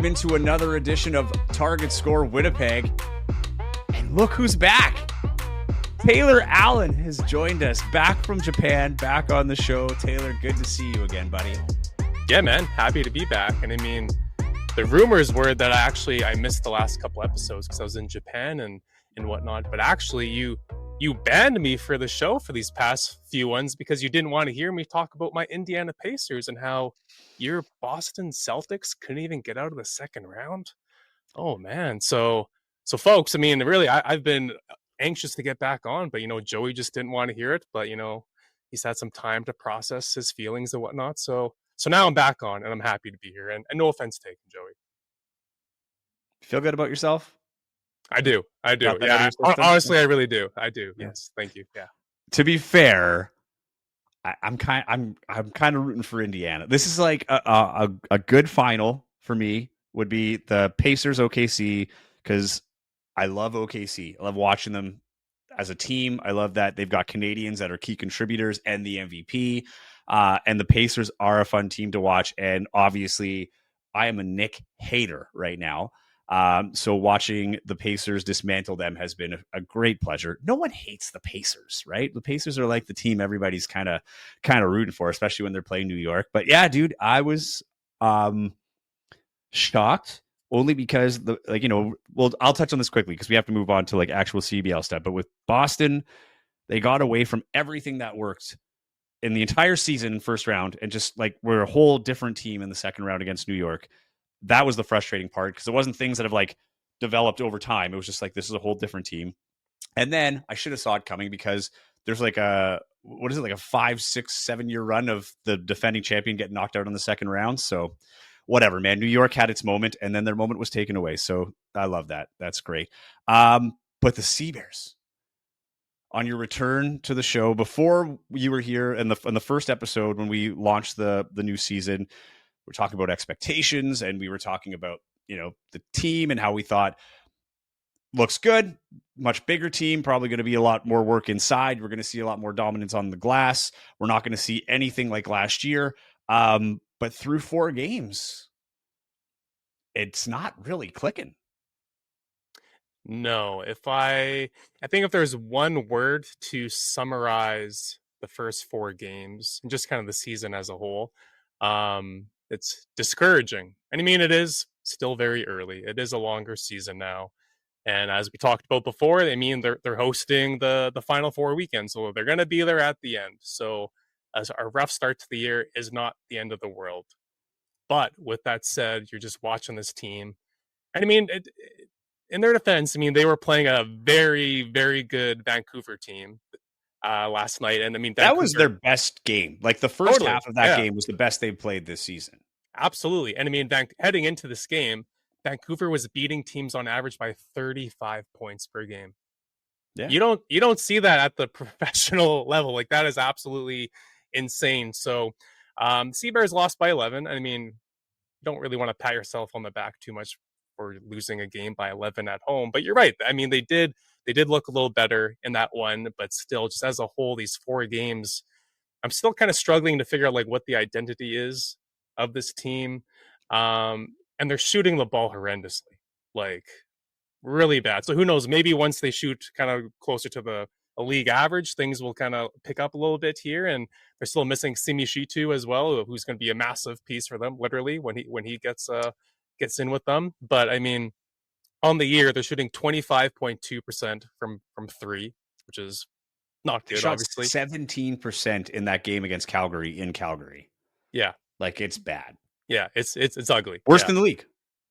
into another edition of Target Score Winnipeg. And look who's back. Taylor Allen has joined us back from Japan, back on the show. Taylor, good to see you again, buddy. Yeah, man. Happy to be back. And I mean, the rumors were that I missed the last couple episodes because I was in Japan and whatnot. But actually, you banned me for the show for these past few ones because you didn't want to hear me talk about my Indiana Pacers and how your Boston Celtics couldn't even get out of the second round. Oh, man. So folks, I mean, really, I've been anxious to get back on, but, Joey just didn't want to hear it. But, he's had some time to process his feelings and whatnot. So now I'm back on and I'm happy to be here. And no offense taken, Joey. Feel good about yourself? I do. Yeah. Honestly, I really do. I do. Yeah. Yes. Thank you. Yeah. To be fair, I'm kind of rooting for Indiana. This is like a good final for me would be the Pacers OKC, because I love OKC. I love watching them as a team. I love that they've got Canadians that are key contributors and the MVP. And the Pacers are a fun team to watch. And obviously, I am a Nick hater right now. So watching the Pacers dismantle them has been a great pleasure. No one hates the Pacers, right? The Pacers are like the team everybody's kind of rooting for, especially when they're playing New York. But yeah, dude, I was shocked only because I'll touch on this quickly because we have to move on to like actual CBL stuff. But with Boston, they got away from everything that worked in the entire season, first round, and just like we're a whole different team in the second round against New York. That was the frustrating part because it wasn't things that have like developed over time. It was just like, this is a whole different team. And then I should have saw it coming because there's like a 5, 6, 7 year run of the defending champion getting knocked out in the second round. So whatever, man, New York had its moment and then their moment was taken away. So I love that. That's great. But the Sea Bears, on your return to the show, before you were here in the first episode, when we launched the new season, we're talking about expectations and we were talking about, the team and how we thought looks good, much bigger team, probably going to be a lot more work inside. We're going to see a lot more dominance on the glass. We're not going to see anything like last year. But through 4 games, it's not really clicking. No, I think if there's one word to summarize the first 4 games and just kind of the season as a whole, it's discouraging. And I mean, it is still very early. It is a longer season now. And as we talked about before, I mean, they're hosting the Final Four weekend. So they're going to be there at the end. So as a rough start to the year is not the end of the world. But with that said, you're just watching this team. And I mean, in their defense, I mean, they were playing a very, very good Vancouver team last night. And I mean, that was their best game. Like the first half of that game was the best they've played this season. Absolutely. And I mean, heading into this game, Vancouver was beating teams on average by 35 points per game. Yeah. You don't see that at the professional level. Like that is absolutely insane. So Sea Bears lost by 11. I mean, you don't really want to pat yourself on the back too much for losing a game by 11 at home. But you're right. I mean, they did look a little better in that one, but still, just as a whole, these 4 games, I'm still kind of struggling to figure out like what the identity is of this team. And they're shooting the ball horrendously, like really bad. So who knows, maybe once they shoot kind of closer to a league average, things will kind of pick up a little bit here. And they're still missing Simi Shitu as well, who's going to be a massive piece for them, literally, when he gets in with them. But I mean, on the year, they're shooting 25.2% from 3, which is not good, obviously. 17% in that game against Calgary in Calgary. Yeah. Like, it's bad. Yeah, it's ugly. Worse than the league.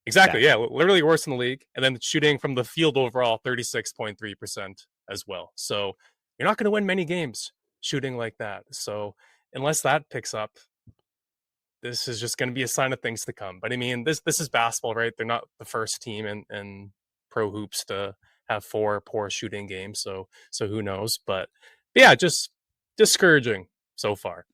Exactly, yeah, literally worse in the league. And then shooting from the field overall, 36.3% as well. So you're not going to win many games shooting like that. So unless that picks up, this is just going to be a sign of things to come. But I mean, this is basketball, right? They're not the first team in pro hoops to have 4 poor shooting games. So who knows? But yeah, just discouraging so far.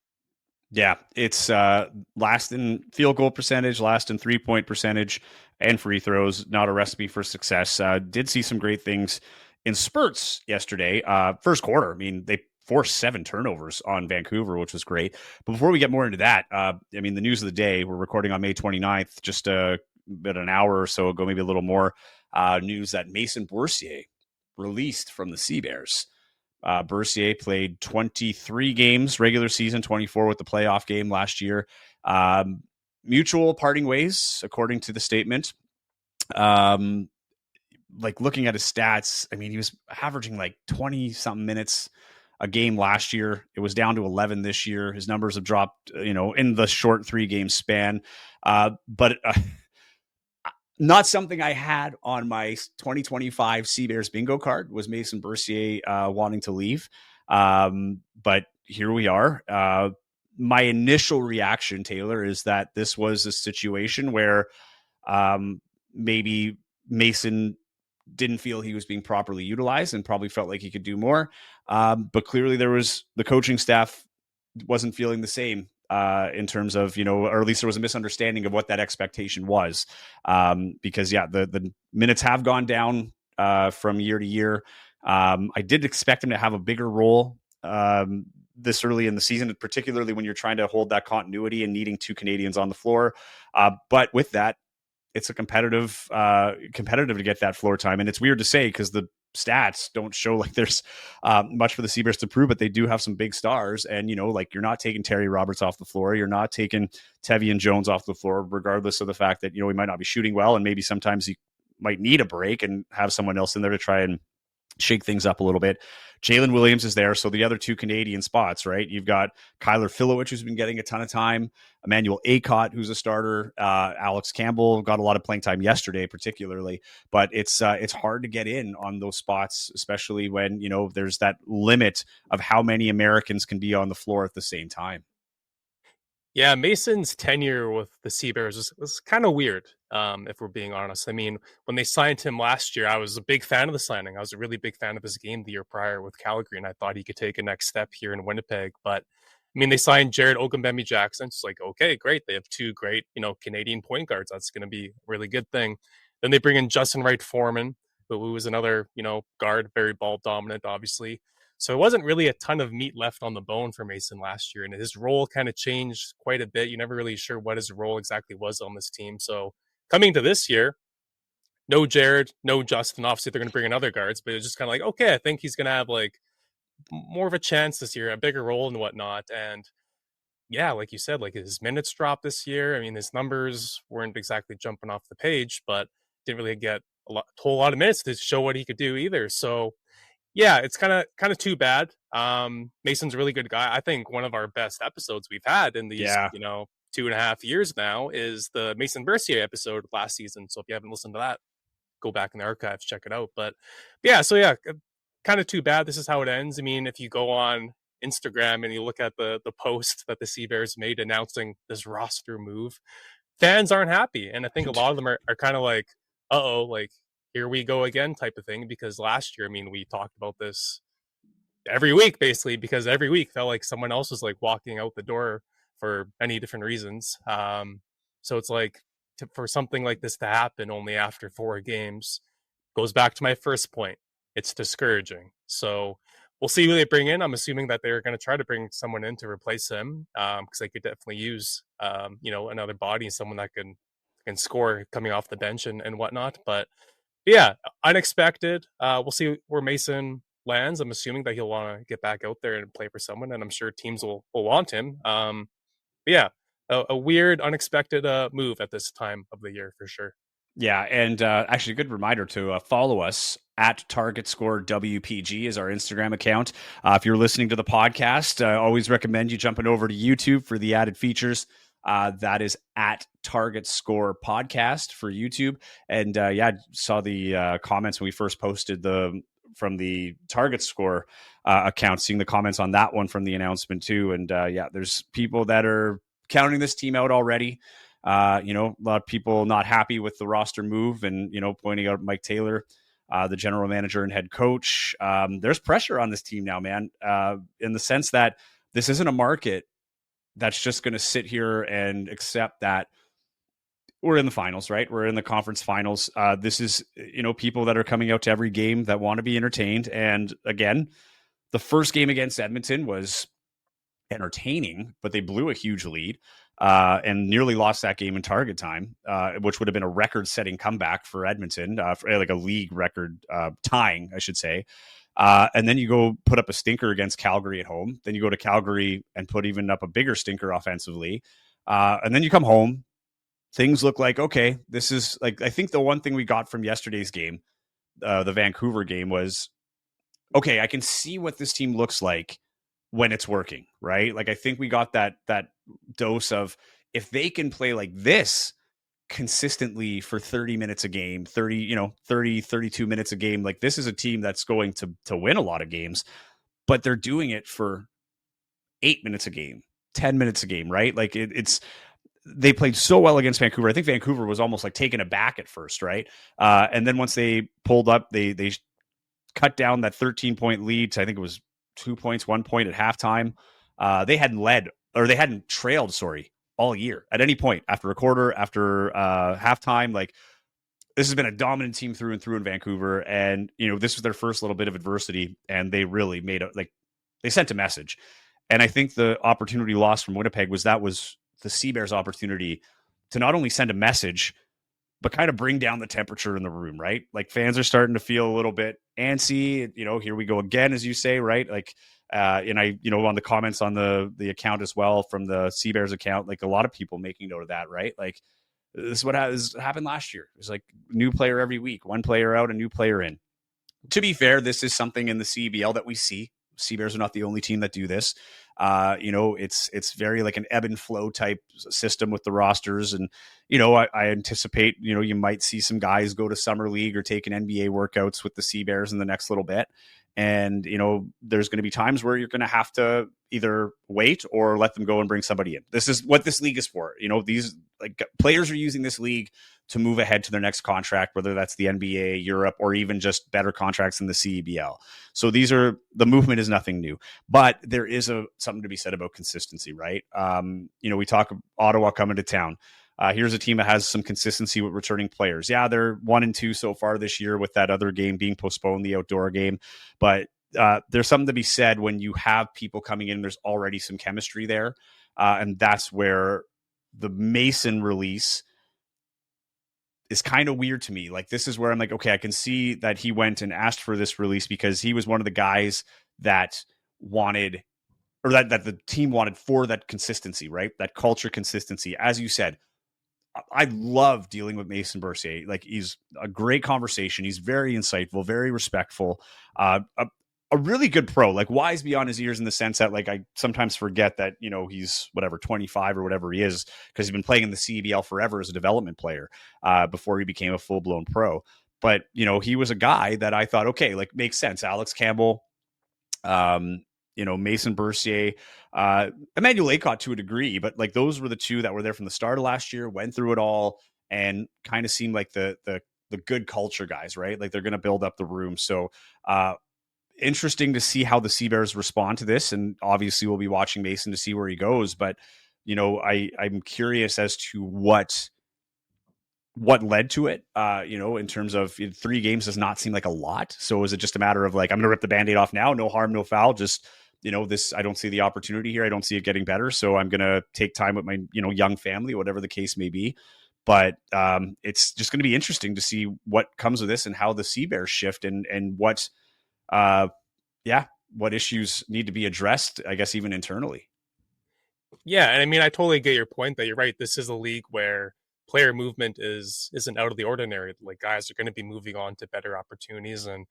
Yeah, it's last in field goal percentage, last in 3-point percentage, and free throws. Not a recipe for success. Did see some great things in spurts yesterday. First quarter, I mean, they forced 7 turnovers on Vancouver, which was great. But before we get more into that, I mean, the news of the day, we're recording on May 29th, just about an hour or so ago, maybe a little more, news that Mason Bourcier released from the Sea Bears. Bourcier played 23 games regular season, 24 with the playoff game last year. Mutual parting ways, according to the statement. Like looking at his stats, I mean, he was averaging like 20 something minutes a game last year. It was down to 11 this year. His numbers have dropped, in the short 3-game span. But not something I had on my 2025 Sea Bears bingo card was Mason Bourcier wanting to leave. But here we are. My initial reaction, Taylor, is that this was a situation where maybe Mason didn't feel he was being properly utilized and probably felt like he could do more. But clearly the coaching staff wasn't feeling the same in terms of, or at least there was a misunderstanding of what that expectation was. Because the minutes have gone down from year to year. I did expect him to have a bigger role this early in the season, particularly when you're trying to hold that continuity and needing 2 Canadians on the floor. But with that, it's a competitive to get that floor time. And it's weird to say because the stats don't show like there's much for the Sea Bears to prove, but they do have some big stars. And, like you're not taking Terry Roberts off the floor. You're not taking Tevian Jones off the floor, regardless of the fact that, he might not be shooting well. And maybe sometimes he might need a break and have someone else in there to try and shake things up a little bit. Jalen Williams is there. So the other 2 Canadian spots, right? You've got Kyler Filowich, who's been getting a ton of time. Emmanuel Acott, who's a starter. Alex Campbell got a lot of playing time yesterday, particularly. But it's hard to get in on those spots, especially when, there's that limit of how many Americans can be on the floor at the same time. Yeah, Mason's tenure with the Sea Bears was kind of weird, if we're being honest. I mean, when they signed him last year, I was a big fan of the signing. I was a really big fan of his game the year prior with Calgary, and I thought he could take a next step here in Winnipeg. But, I mean, they signed Jared Ogunbemi-Jackson. It's like, okay, great. They have 2 great, Canadian point guards. That's going to be a really good thing. Then they bring in Justin Wright-Foreman, who was another, guard, very ball dominant, obviously. So it wasn't really a ton of meat left on the bone for Mason last year, and his role kind of changed quite a bit. You're never really sure what his role exactly was on this team. So coming to this year, no Jared, no Justin. Obviously, they're going to bring in other guards, but it's just kind of like, okay, I think he's going to have like more of a chance this year, a bigger role and whatnot. And yeah, like you said, like his minutes dropped this year. I mean, his numbers weren't exactly jumping off the page, but didn't really get a whole lot of minutes to show what he could do either. So yeah, it's kind of too bad. Mason's a really good guy. I think one of our best episodes we've had in these, 2.5 years now is the Mason Bourcier episode last season. So if you haven't listened to that, go back in the archives, check it out. But yeah, kind of too bad. This is how it ends. I mean, if you go on Instagram and you look at the post that the Sea Bears made announcing this roster move, fans aren't happy. And I think a lot of them are kind of like, uh-oh, like, here we go again type of thing. Because last year, I mean, we talked about this every week, basically, because every week felt like someone else was like walking out the door for many different reasons. So it's like for something like this to happen only after 4 games goes back to my first point. It's discouraging. So we'll see who they bring in. I'm assuming that they're going to try to bring someone in to replace him because they could definitely use, another body, someone that can score coming off the bench and whatnot. But yeah, unexpected. We'll see where Mason lands. I'm assuming that he'll want to get back out there and play for someone, and I'm sure teams will want him. But yeah, a weird, unexpected move at this time of the year for sure. Yeah, and actually a good reminder to follow us at Target Score WPG is our Instagram account. If you're listening to the podcast, I always recommend you jumping over to YouTube for the added features. That is at Target Score Podcast for YouTube. And saw the comments when we first posted from the Target Score account, seeing the comments on that one from the announcement too. And there's people that are counting this team out already. A lot of people not happy with the roster move and, pointing out Mike Taylor, the general manager and head coach. There's pressure on this team now, man, in the sense that this isn't a market that's just going to sit here and accept that we're in the finals, right? We're in the conference finals. This is, people that are coming out to every game that want to be entertained. And again, the first game against Edmonton was entertaining, but they blew a huge lead. and nearly lost that game in target time, which would have been a record-setting comeback for Edmonton, for like a league record tying, I should say. And then you go put up a stinker against Calgary at home. Then you go to Calgary and put even up a bigger stinker offensively. And then you come home. Things look like, okay, this is like, I think the one thing we got from yesterday's game, the Vancouver game, was, okay, I can see what this team looks like when it's working, right? Like, I think we got that dose of, if they can play like this consistently for 30 minutes a game, 32 minutes a game, like, this is a team that's going to win a lot of games, but they're doing it for 8 minutes a game, 10 minutes a game, right? Like, it's, they played so well against Vancouver. I think Vancouver was almost like taken aback at first, right? And then once they pulled up, they cut down that 13-point lead to, I think it was 2 points, 1 point at halftime. They hadn't trailed, all year at any point after a quarter, after halftime. Like, this has been a dominant team through and through in Vancouver. And, this was their first little bit of adversity, and they really they sent a message. And I think the opportunity lost from Winnipeg was the Sea Bears' opportunity to not only send a message, but kind of bring down the temperature in the room, right? Like, fans are starting to feel a little bit antsy. Here we go again, as you say, right? Like, and I, on the comments on the account as well, from the Sea Bears account, like, a lot of people making note of that, right? Like, this is what happened last year. It was like, new player every week, one player out, a new player in. To be fair, this is something in the CBL that we see. Sea Bears are not the only team that do this. It's very like an ebb and flow type system with the rosters. And, I anticipate, you might see some guys go to summer league or take an NBA workouts with the Sea Bears in the next little bit. And, there's going to be times where you're going to have to either wait or let them go and bring somebody in. This is what this league is for. These players are using this league to move ahead to their next contract, whether that's the NBA, Europe, or even just better contracts in the CEBL. So the movement is nothing new, but there is something to be said about consistency, right? We talk Ottawa coming to town. Here's a team that has some consistency with returning players. Yeah, they're 1-2 so far this year, with that other game being postponed, the outdoor game. But there's something to be said when you have people coming in, there's already some chemistry there. And that's where the Mason release is kind of weird to me. Like, this is where I'm like, okay, I can see that he went and asked for this release because he was one of the guys that wanted, or that the team wanted, for that consistency, right? That culture consistency. As you said, I love dealing with Mason Bourcier. Like, he's a great conversation. He's very insightful, very respectful, a really good pro, like, wise beyond his ears, in the sense that, like, I sometimes forget that, he's 25 or whatever he is, because he's been playing in the CEBL forever as a development player before he became a full-blown pro. But, he was a guy that I thought, okay, like, makes sense. Alex Campbell, Mason Bourcier, Emmanuel Aycott to a degree, but like, those were the two that were there from the start of last year, went through it all, and kind of seemed like the good culture guys, right? Like, they're going to build up the room. So interesting to see how the Sea Bears respond to this. And obviously we'll be watching Mason to see where he goes. But, I'm curious as to what led to it, in terms of 3 games does not seem like a lot. So is it just a matter of like, I'm going to rip the Band-Aid off now, no harm, no foul, just, this, I don't see the opportunity here. I don't see it getting better. So I'm going to take time with my, young family, whatever the case may be. But it's just going to be interesting to see what comes of this and how the Sea Bears shift, and what, what issues need to be addressed, I guess, even internally. Yeah. And I mean, I totally get your point that you're right. This is a league where player movement isn't out of the ordinary. Like, guys are going to be moving on to better opportunities, and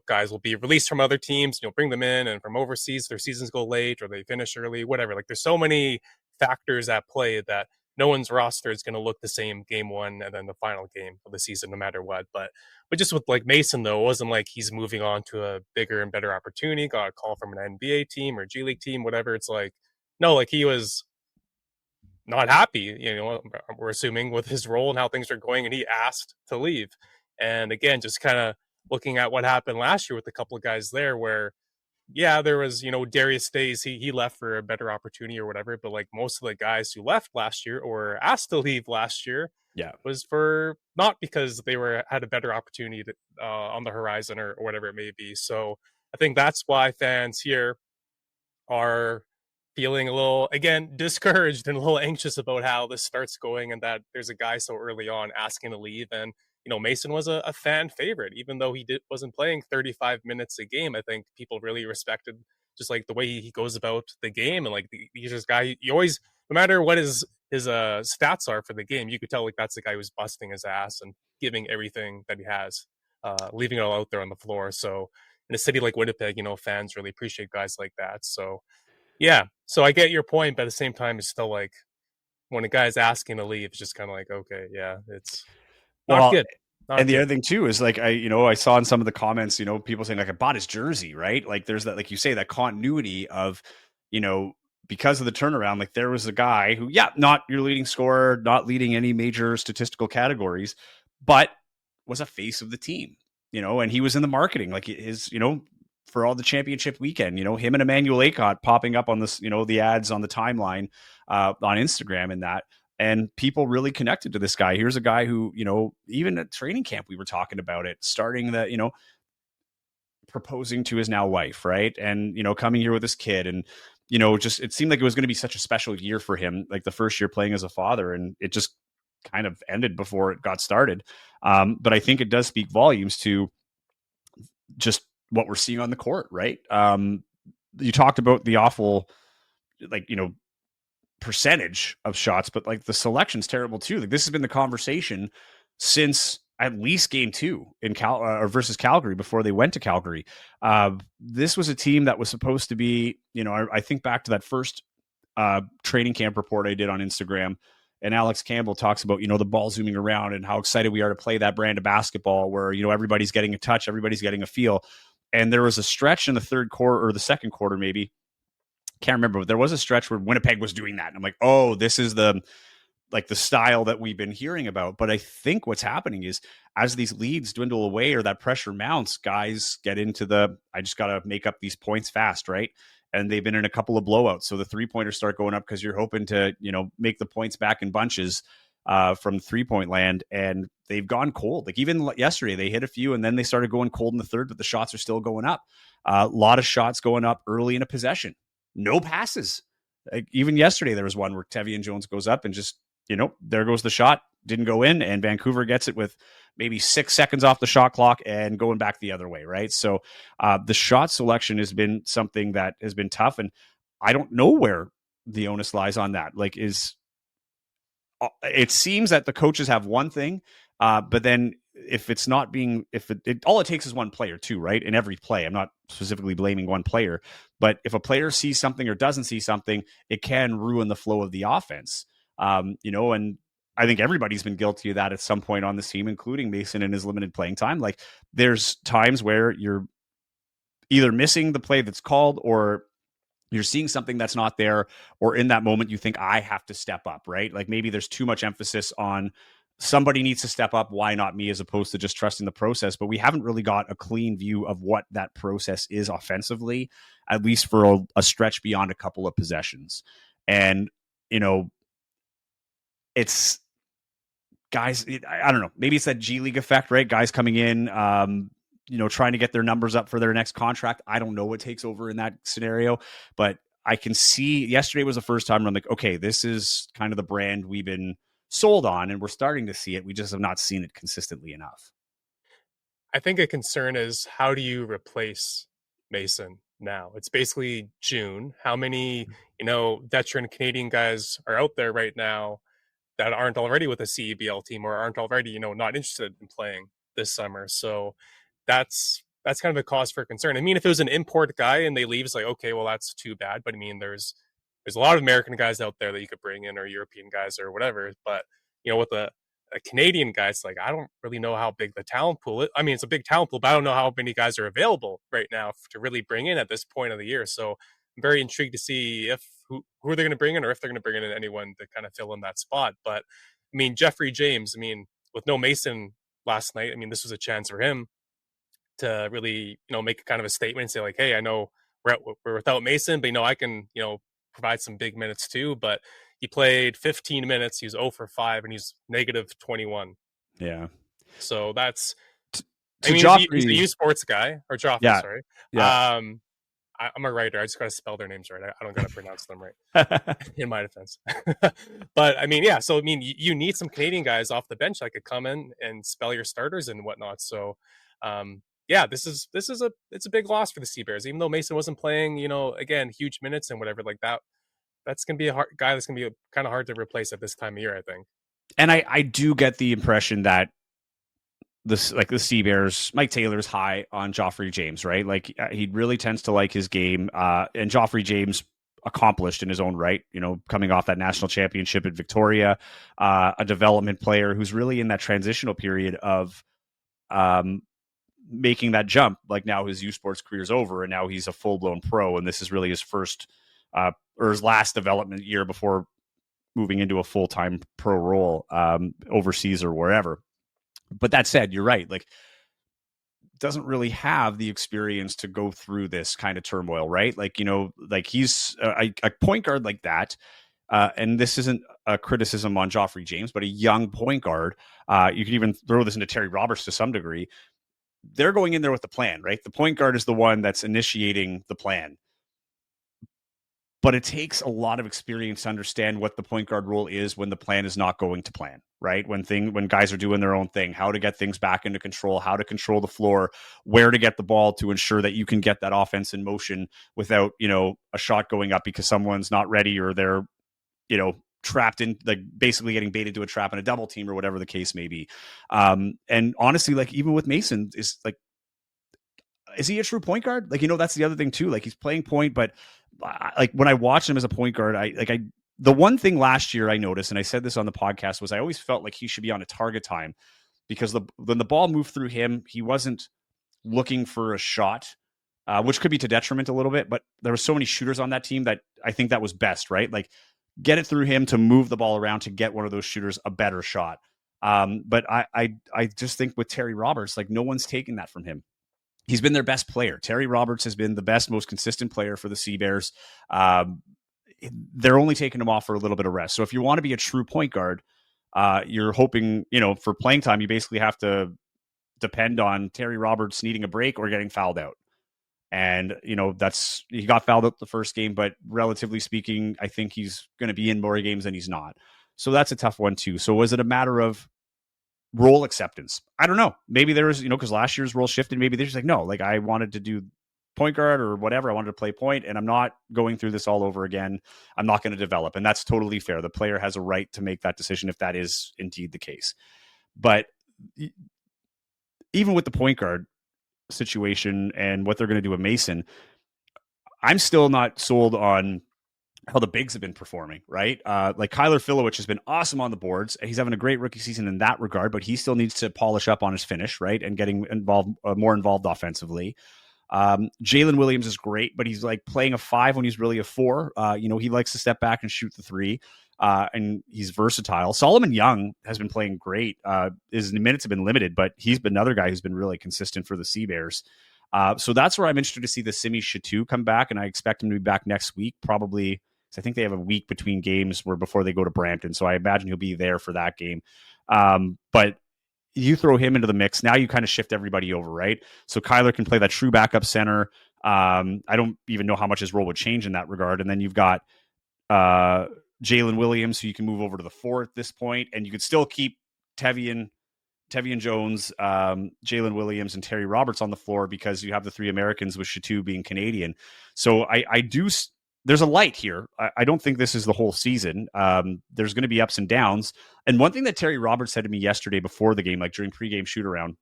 guys will be released from other teams, bring them in, and from overseas, their seasons go late or they finish early, whatever. Like, there's so many factors at play that no one's roster is going to look the same game one and then the final game of the season, no matter what. But just with like Mason, though, it wasn't like he's moving on to a bigger and better opportunity, got a call from an NBA team or G League team, whatever. It's like, no, like, he was not happy, we're assuming, with his role and how things are going, and he asked to leave. And again, just kind of looking at what happened last year with a couple of guys there, where, yeah, there was, Darius Stays, he left for a better opportunity or whatever, but like, most of the guys who left last year or asked to leave last year, was for not because they had a better opportunity on the horizon or whatever it may be. So I think that's why fans here are feeling a little, again, discouraged and a little anxious about how this starts going, and that there's a guy so early on asking to leave. And Mason was a fan favorite, even though he wasn't playing 35 minutes a game. I think people really respected just like the way he goes about the game, and like he's this guy. You always, no matter what his stats are for the game, you could tell like that's the guy who's busting his ass and giving everything that he has, leaving it all out there on the floor. So in a city like Winnipeg, fans really appreciate guys like that. So yeah, so I get your point, but at the same time, it's still like when a guy's asking to leave, it's just kind of like, okay, yeah, it's not good. And the other thing too is like I saw in some of the comments, people saying like I bought his jersey, right? Like there's that, like you say, that continuity of, because of the turnaround. Like there was a guy who, not your leading scorer, not leading any major statistical categories, but was a face of the team, and he was in the marketing, like his, for all the championship weekend, him and Emmanuel Acott popping up on this, the ads on the timeline on Instagram and that. And people really connected to this guy. Here's a guy who, even at training camp, we were talking about it, starting that, proposing to his now wife, right? And, coming here with his kid. And, just it seemed like it was going to be such a special year for him, like the first year playing as a father. And it just kind of ended before it got started. But I think it does speak volumes to just what we're seeing on the court, right? You talked about the awful, like, percentage of shots, but like the selection's terrible too. Like this has been the conversation since at least game 2 in versus Calgary, before they went to Calgary. This was a team that was supposed to be, I think back to that first training camp report I did on Instagram, and Alex Campbell talks about, the ball zooming around and how excited we are to play that brand of basketball where, everybody's getting a touch, everybody's getting a feel. And there was a stretch in the third quarter or the second quarter, maybe, can't remember, but there was a stretch where Winnipeg was doing that. And I'm like, oh, this is the style that we've been hearing about. But I think what's happening is as these leads dwindle away or that pressure mounts, guys get into I just got to make up these points fast, right? And they've been in a couple of blowouts. So the 3-pointers start going up because you're hoping to, make the points back in bunches from 3-point land. And they've gone cold. Like even yesterday, they hit a few and then they started going cold in the third, but the shots are still going up. A lot of shots going up early in a possession. No passes. Like even yesterday, there was one where Tevian Jones goes up and just, there goes the shot, didn't go in, and Vancouver gets it with maybe 6 seconds off the shot clock and going back the other way, right? So the shot selection has been something that has been tough, and I don't know where the onus lies on that. Like, it seems that the coaches have one thing, but then if it's not being, all it takes is one player too, right? In every play, I'm not specifically blaming one player, but if a player sees something or doesn't see something, it can ruin the flow of the offense. And I think everybody's been guilty of that at some point on this team, including Mason in his limited playing time. Like there's times where you're either missing the play that's called, or you're seeing something that's not there, or in that moment you think I have to step up, right? Like maybe there's too much emphasis on somebody needs to step up. Why not me, as opposed to just trusting the process? But we haven't really got a clean view of what that process is offensively, at least for a stretch beyond a couple of possessions. And, it's guys, I don't know, maybe it's that G League effect, right? Guys coming in, trying to get their numbers up for their next contract. I don't know what takes over in that scenario, but I can see yesterday was the first time where I'm like, okay, this is kind of the brand we've been sold on, and we're starting to see it. We just have not seen it consistently enough. I think a concern is, how do you replace Mason now? It's basically June. How many, veteran Canadian guys are out there right now that aren't already with a CEBL team, or aren't already, not interested in playing this summer? So that's kind of a cause for concern. I mean, if it was an import guy and they leave, it's like, okay, well, that's too bad. But I mean, there's a lot of American guys out there that you could bring in, or European guys or whatever. But, with a Canadian guy, it's like, I don't really know how big the talent pool is. I mean, it's a big talent pool, but I don't know how many guys are available right now to really bring in at this point of the year. So I'm very intrigued to see who are they going to bring in, or if they're going to bring in anyone to kind of fill in that spot. But I mean, Jeffrey James, with no Mason last night, this was a chance for him to really, make kind of a statement and say like, hey, I know we're without Mason, but, I can, provide some big minutes too. But he played 15 minutes. He was 0 for 5, and he's negative 21. Yeah. So that's, he's a U Sports guy, or Joffrey, yeah. sorry. Yeah. I'm a writer. I just got to spell their names right. I don't got to pronounce them right. In my defense. But I mean, yeah. So I mean, you need some Canadian guys off the bench that could come in and spell your starters and whatnot. So, yeah, it's a big loss for the Sea Bears. Even though Mason wasn't playing, again, huge minutes and whatever like that. That's gonna be a hard guy. That's gonna be kind of hard to replace at this time of year, I think. And I do get the impression that the Sea Bears, Mike Taylor's high on Joffrey James, right? Like he really tends to like his game, and Joffrey James accomplished in his own right, coming off that national championship at Victoria, a development player who's really in that transitional period of making that jump. Like now his U Sports career is over and now he's a full-blown pro, and this is really his first or his last development year before moving into a full-time pro role overseas or wherever. But that said, you're right. Like, doesn't really have the experience to go through this kind of turmoil, right? Like, like he's a point guard like that. And this isn't a criticism on Joffrey James, but a young point guard. You can even throw this into Terry Roberts to some degree. They're going in there with the plan, right? The point guard is the one that's initiating the plan. But it takes a lot of experience to understand what the point guard role is when the plan is not going to plan, right? When guys are doing their own thing, how to get things back into control, how to control the floor, where to get the ball to ensure that you can get that offense in motion without, a shot going up because someone's not ready or they're, trapped in, like basically getting baited to a trap in a double team or whatever the case may be. And honestly, like even with Mason is he a true point guard? Like, that's the other thing too. Like he's playing point, but like when I watched him as a point guard, the one thing last year I noticed, and I said this on the podcast, was I always felt like he should be on a target time because when the ball moved through him, he wasn't looking for a shot, which could be to detriment a little bit, but there were so many shooters on that team that I think that was best, right? Like get it through him to move the ball around to get one of those shooters a better shot. But I just think with Terry Roberts, like no one's taking that from him. He's been their best player. Terry Roberts has been the best, most consistent player for the Sea Bears. They're only taking him off for a little bit of rest. So if you want to be a true point guard, you're hoping, for playing time, you basically have to depend on Terry Roberts needing a break or getting fouled out. And, he got fouled out the first game, but relatively speaking, I think he's going to be in more games than he's not. So that's a tough one too. So was it a matter of role acceptance? I don't know. Maybe there was, because last year's role shifted. Maybe they're just like, no, like I wanted to do point guard or whatever. I wanted to play point and I'm not going through this all over again. I'm not going to develop. And that's totally fair. The player has a right to make that decision if that is indeed the case. But even with the point guard situation and what they're going to do with Mason, I'm still not sold on how the bigs have been performing, right? Like Kyler Filowich has been awesome on the boards. He's having a great rookie season in that regard, but he still needs to polish up on his finish, right? And getting more involved offensively. Jalen Williams is great, but he's like playing a 5 when he's really a 4. He likes to step back and shoot the 3. And he's versatile. Solomon Young has been playing great. His minutes have been limited, but he's been another guy who's been really consistent for the Sea Bears. So that's where I'm interested to see the Simi Chateau come back, and I expect him to be back next week, probably. I think they have a week between games before they go to Brampton, so I imagine he'll be there for that game. But you throw him into the mix, now you kind of shift everybody over, right? So Kyler can play that true backup center. I don't even know how much his role would change in that regard. And then you've got Jalen Williams, who you can move over to the 4 at this point, and you could still keep Tevian Jones, Jalen Williams, and Terry Roberts on the floor because you have the 3 Americans with Chateau being Canadian. So I do. There's a light here. I don't think this is the whole season. There's going to be ups and downs. And one thing that Terry Roberts said to me yesterday before the game, like during pregame shoot around,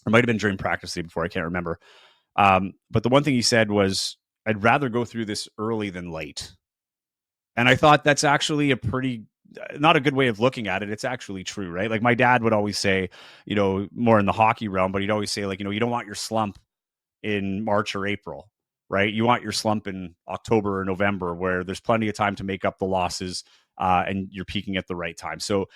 or might have been during practice day before, I can't remember. But the one thing he said was, I'd rather go through this early than late. And I thought that's actually not a good way of looking at it. It's actually true, right? Like my dad would always say, more in the hockey realm, but he'd always say like, you don't want your slump in March or April. Right? You want your slump in October or November where there's plenty of time to make up the losses and you're peaking at the right time. So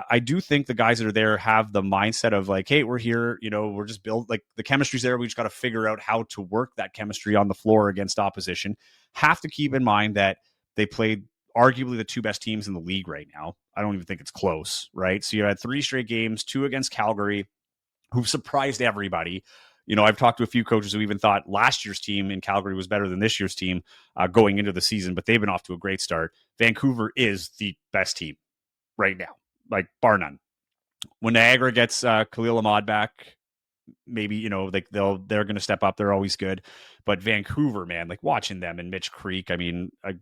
I do think the guys that are there have the mindset of like, hey, we're here, we're just built, like the chemistry's there. We just got to figure out how to work that chemistry on the floor against opposition. Have to keep in mind that they played arguably the 2 best teams in the league right now. I don't even think it's close, right? So you had 3 straight games, 2 against Calgary, who've surprised everybody. I've talked to a few coaches who even thought last year's team in Calgary was better than this year's team going into the season, but they've been off to a great start. Vancouver is the best team right now, like bar none. When Niagara gets Khalil Ahmad back, maybe, like they're going to step up. They're always good. But Vancouver, man, like watching them and Mitch Creek, I mean, I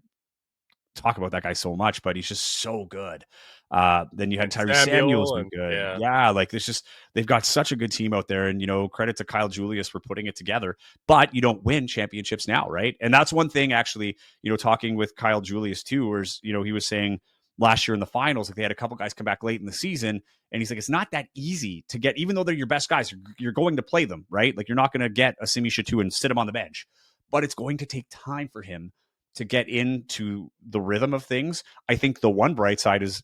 talk about that guy so much, but he's just so good. Then you had Tyree Samuel's been good. Yeah, like it's just, they've got such a good team out there. And, credit to Kyle Julius for putting it together. But you don't win championships now, right? And that's one thing, actually, talking with Kyle Julius too, where, he was saying last year in the finals, like they had a couple guys come back late in the season. And he's like, it's not that easy to get, even though they're your best guys, you're going to play them, right? Like you're not going to get a Simi Chateau and sit him on the bench. But it's going to take time for him to get into the rhythm of things. I think the one bright side is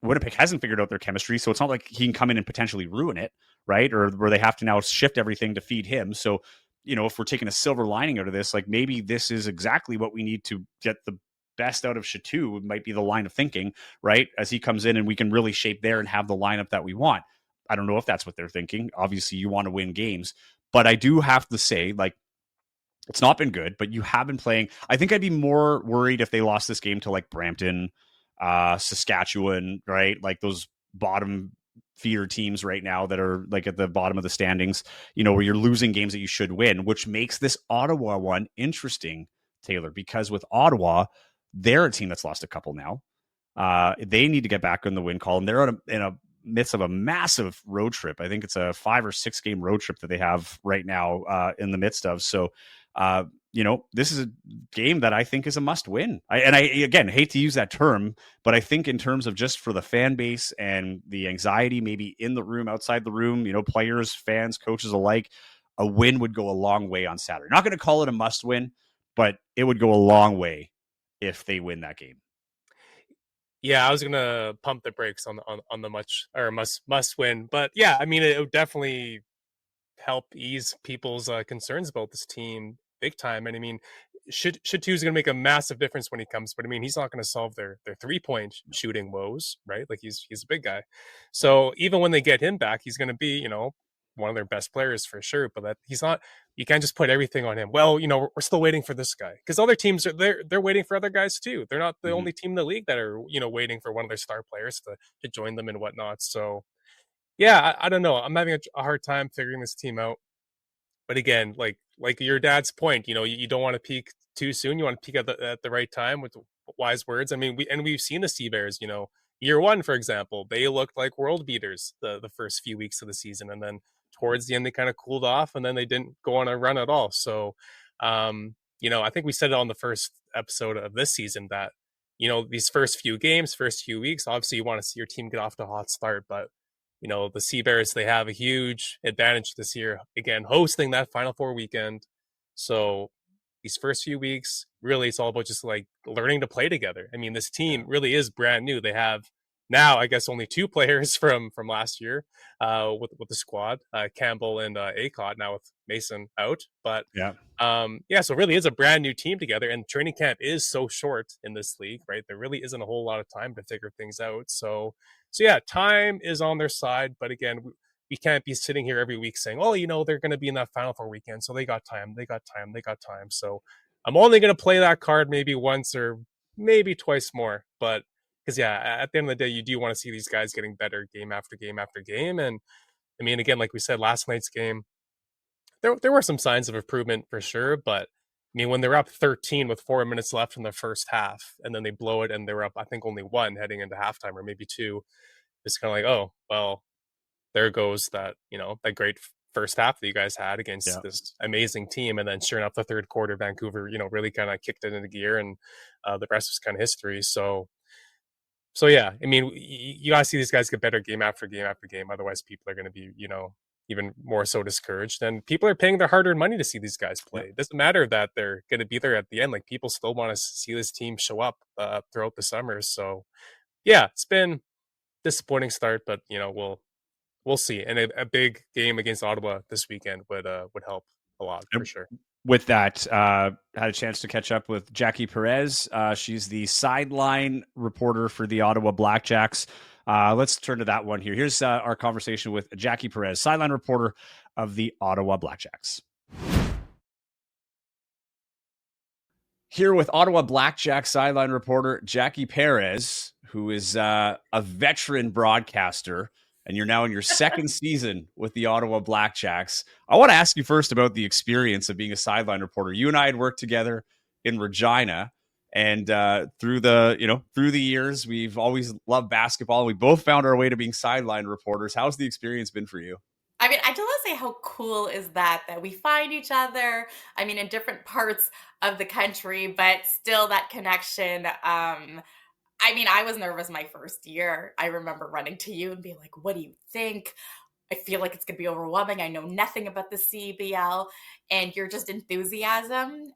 Winnipeg hasn't figured out their chemistry, so it's not like he can come in and potentially ruin it, right? Or where they have to now shift everything to feed him. So, if we're taking a silver lining out of this, like maybe this is exactly what we need to get the best out of Chateau, might be the line of thinking, right? As he comes in and we can really shape there and have the lineup that we want. I don't know if that's what they're thinking. Obviously, you want to win games, but I do have to say, like, it's not been good, but you have been playing. I think I'd be more worried if they lost this game to like Brampton, Saskatchewan, right? Like those bottom feeder teams right now that are like at the bottom of the standings, where you're losing games that you should win, which makes this Ottawa one interesting, Taylor, because with Ottawa, they're a team that's lost a couple now. They need to get back on the win column. They're in a midst of a massive road trip. I think it's a 5 or 6 game road trip that they have right now in the midst of. So, this is a game that I think is a must win. I again, hate to use that term, but I think in terms of just for the fan base and the anxiety, maybe in the room, outside the room, players, fans, coaches alike, a win would go a long way on Saturday. Not going to call it a must win, but it would go a long way if they win that game. Yeah, I was gonna pump the brakes on the must win, but yeah, I mean it would definitely help ease people's concerns about this team big time. And I mean, Chateau's going to make a massive difference when he comes, but I mean, he's not going to solve their 3-point shooting woes, right? Like he's a big guy. So even when they get him back, he's going to be, one of their best players for sure, but that he's not, you can't just put everything on him. Well, we're still waiting for this guy because other teams are they're waiting for other guys too. They're not the only team in the league that are, waiting for one of their star players to join them and whatnot. So yeah, I don't know. I'm having a hard time figuring this team out. But again, like your dad's point, you don't want to peak too soon. You want to peak at the right time with wise words. I mean, we've seen the Sea Bears, year one, for example, they looked like world beaters the first few weeks of the season. And then towards the end, they kind of cooled off and then they didn't go on a run at all. So, I think we said it on the first episode of this season that, these first few games, first few weeks, obviously you want to see your team get off to a hot start, but the Sea Bears, they have a huge advantage this year, again, hosting that Final Four weekend. So these first few weeks, really, it's all about just like learning to play together. I mean, this team really is brand new. They have now, I guess, only 2 players from last year with the squad, Campbell and Acott, now with Mason out. But so really is a brand new team together. And training camp is so short in this league, right? There really isn't a whole lot of time to figure things out. So yeah, time is on their side. But again, we can't be sitting here every week saying, oh, they're going to be in that Final Four weekend. So they got time. So I'm only going to play that card maybe once or maybe twice more. But because, at the end of the day, you do want to see these guys getting better game after game after game. And I mean, again, like we said, last night's game, there were some signs of improvement for sure. But I mean, when they're up 13 with 4 minutes left in the first half, and then they blow it and they're up, I think, only 1 heading into halftime or maybe 2, it's kind of like, oh, well, there goes that, that great first half that you guys had against this amazing team. And then sure enough, the third quarter, Vancouver, really kind of kicked it into gear and the rest was kind of history. So yeah, I mean, you got to see these guys get better game after game after game. Otherwise, people are going to be, even more so discouraged. And people are paying their hard-earned money to see these guys play. It doesn't matter that they're going to be there at the end. Like, people still want to see this team show up throughout the summer. So, yeah, it's been disappointing start, but we'll see. And a big game against Ottawa this weekend would help a lot for sure. With that, had a chance to catch up with Jackie Perez. She's the sideline reporter for the Ottawa BlackJacks. Let's turn to that one here. Here's our conversation with Jackie Perez, sideline reporter of the Ottawa BlackJacks. Here with Ottawa BlackJacks sideline reporter Jackie Perez, who is a veteran broadcaster, and you're now in your second season with the Ottawa BlackJacks. I want to ask you first about the experience of being a sideline reporter. You and I had worked together in Regina, and through the years, we've always loved basketball. We both found our way to being sideline reporters. How's the experience been for you? I mean, I just want to say how cool is that we find each other, I mean, in different parts of the country, but still that connection. I mean, I was nervous my first year. I remember running to you and being like, what do you think? I feel like it's going to be overwhelming. I know nothing about the CBL, and your just enthusiasm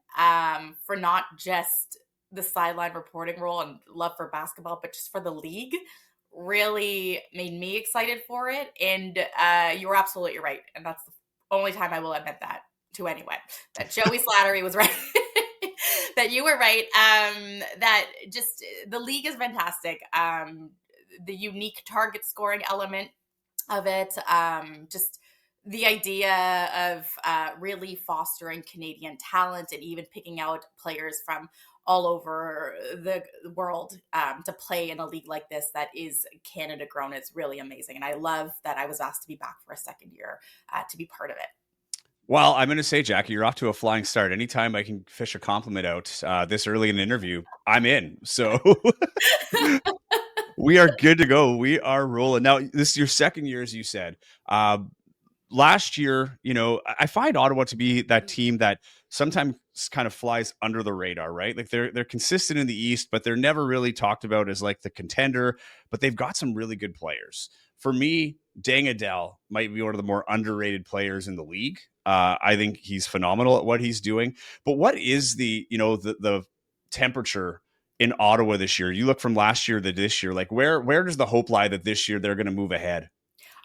for not just the sideline reporting role and love for basketball, but just for the league really made me excited for it. And you were absolutely right. And that's the only time I will admit that to anyone, that Joey Slattery was right. That you were right. That just the league is fantastic. The unique target scoring element of it, just the idea of really fostering Canadian talent and even picking out players from all over the world to play in a league like this that is Canada grown is really amazing. And I love that I was asked to be back for a second year to be part of it. Well, I'm going to say, Jackie, you're off to a flying start. Anytime I can fish a compliment out this early in an interview, I'm in. So we are good to go. We are rolling. Now, this is your second year, as you said. Last year, I find Ottawa to be that team that sometimes kind of flies under the radar, right? Like they're consistent in the East, but they're never really talked about as like the contender, but they've got some really good players. For me, Deng Adel might be one of the more underrated players in the league. I think he's phenomenal at what he's doing. But what is the temperature in Ottawa this year? You look from last year to this year, like where does the hope lie that this year they're going to move ahead?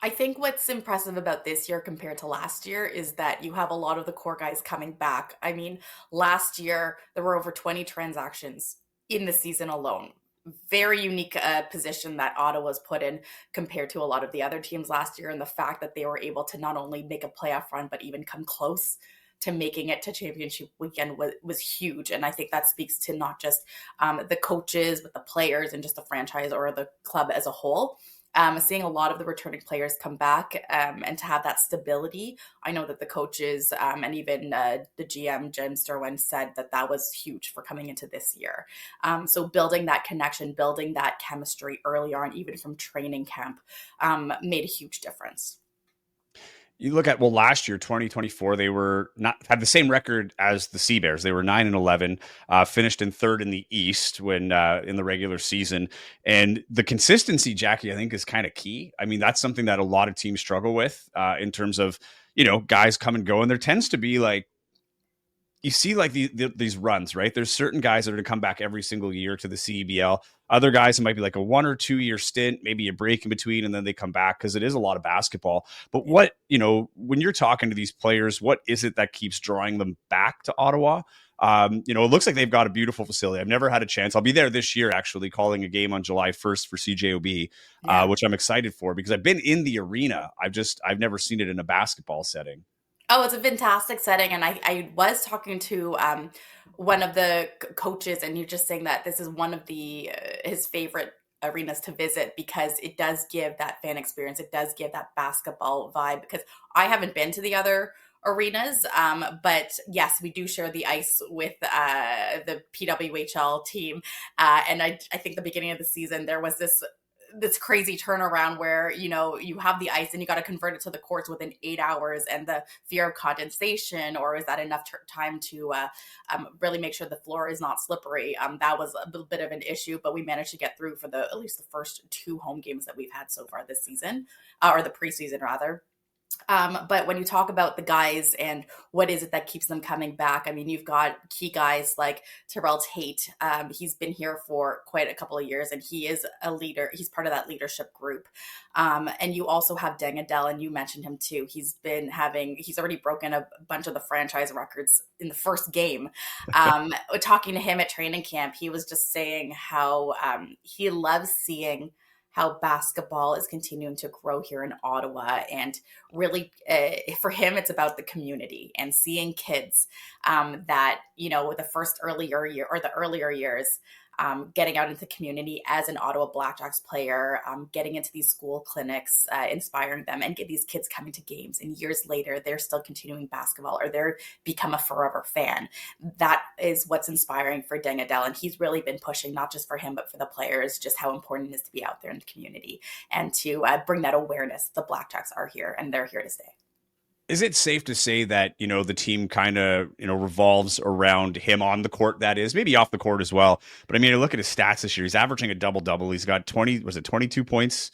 I think what's impressive about this year compared to last year is that you have a lot of the core guys coming back. I mean, last year there were over 20 transactions in the season alone. Very unique position that Ottawa's put in compared to a lot of the other teams last year. And the fact that they were able to not only make a playoff run, but even come close to making it to championship weekend was huge. And I think that speaks to not just the coaches, but the players and just the franchise or the club as a whole. Seeing a lot of the returning players come back and to have that stability. I know that the coaches and even the GM, Jim Sterwin, said that was huge for coming into this year. So building that connection, building that chemistry early on, even from training camp, made a huge difference. You look at, last year, 2024, they had the same record as the Sea Bears. They were 9-11, finished in third in the East when in the regular season. And the consistency, Jackie, I think is kind of key. I mean, that's something that a lot of teams struggle with in terms of, guys come and go. And there tends to be like, you see like these runs, right? There's certain guys that are going to come back every single year to the CBL. Other guys, it might be like a 1 or 2 year stint, maybe a break in between, and then they come back because it is a lot of basketball. But what, when you're talking to these players, what is it that keeps drawing them back to Ottawa? It looks like they've got a beautiful facility. I've never had a chance. I'll be there this year, actually, calling a game on July 1st for CJOB, which I'm excited for because I've been in the arena. I've never seen it in a basketball setting. Oh, it's a fantastic setting. And I was talking to one of the coaches, and you're just saying that this is one of his favorite arenas to visit because it does give that fan experience. It does give that basketball vibe because I haven't been to the other arenas. But yes, we do share the ice with the PWHL team. And I think the beginning of the season, there was this crazy turnaround where, you have the ice and you got to convert it to the courts within 8 hours, and the fear of condensation, or is that enough time to really make sure the floor is not slippery? That was a little bit of an issue, but we managed to get through for at least the first 2 home games that we've had so far this season, or the preseason rather. But when you talk about the guys and what is it that keeps them coming back, I mean, you've got key guys like Terrell Tate. He's been here for quite a couple of years, and he is a leader. He's part of that leadership group. And you also have Deng Adel, and you mentioned him too. He's already broken a bunch of the franchise records in the first game. Talking to him at training camp, he was just saying how he loves seeing how basketball is continuing to grow here in Ottawa. And really, for him, it's about the community and seeing kids that, the earlier years, getting out into the community as an Ottawa BlackJacks player, getting into these school clinics, inspiring them, and get these kids coming to games. And years later, they're still continuing basketball, or they're become a forever fan. That is what's inspiring for Deng Adel. And he's really been pushing, not just for him, but for the players, just how important it is to be out there in the community and to bring that awareness. The BlackJacks are here and they're here to stay. Is it safe to say that, the team kind of, revolves around him on the court, that is, maybe off the court as well? But I mean, I look at his stats this year. He's averaging a double-double. He's got 22 points?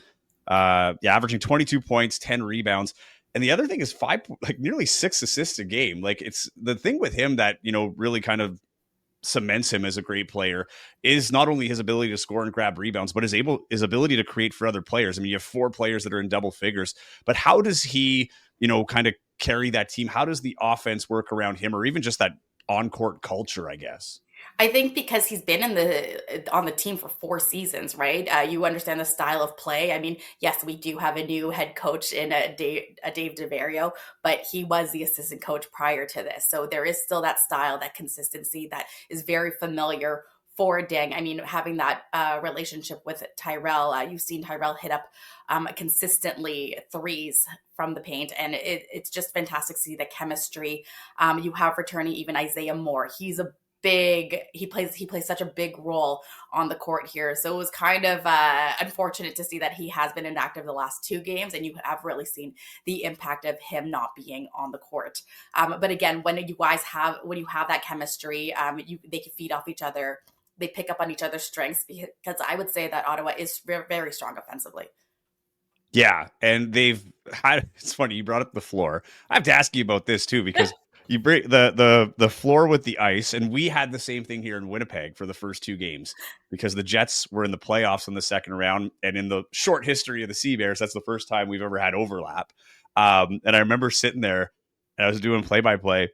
Averaging 22 points, 10 rebounds. And the other thing is nearly 6 assists a game. Like, it's the thing with him that, really kind of cements him as a great player is not only his ability to score and grab rebounds, but his ability to create for other players. I mean, you have 4 players that are in double figures, but how does he, kind of carry that team? How does the offense work around him, or even just that on-court culture, I guess? I think because he's been on the team for 4 seasons, right? You understand the style of play. I mean, yes, we do have a new head coach in Dave DeVario, but he was the assistant coach prior to this. So there is still that style, that consistency that is very familiar for Deng. I mean, having that relationship with Tyrell, you've seen Tyrell hit up consistently threes from the paint, and it's just fantastic to see the chemistry. You have returning even Isaiah Moore. He plays such a big role on the court here. So it was kind of unfortunate to see that he has been inactive the last 2 games, and you have really seen the impact of him not being on the court. But again, when you have that chemistry, they can feed off each other. They pick up on each other's strengths, because I would say that Ottawa is very strong offensively. Yeah, and it's funny you brought up the floor. I have to ask you about this too, because you break the floor with the ice, and we had the same thing here in Winnipeg for the first 2 games, because the Jets were in the playoffs in the second round, and in the short history of the Sea Bears, that's the first time we've ever had overlap. And I remember sitting there, and I was doing play-by-play,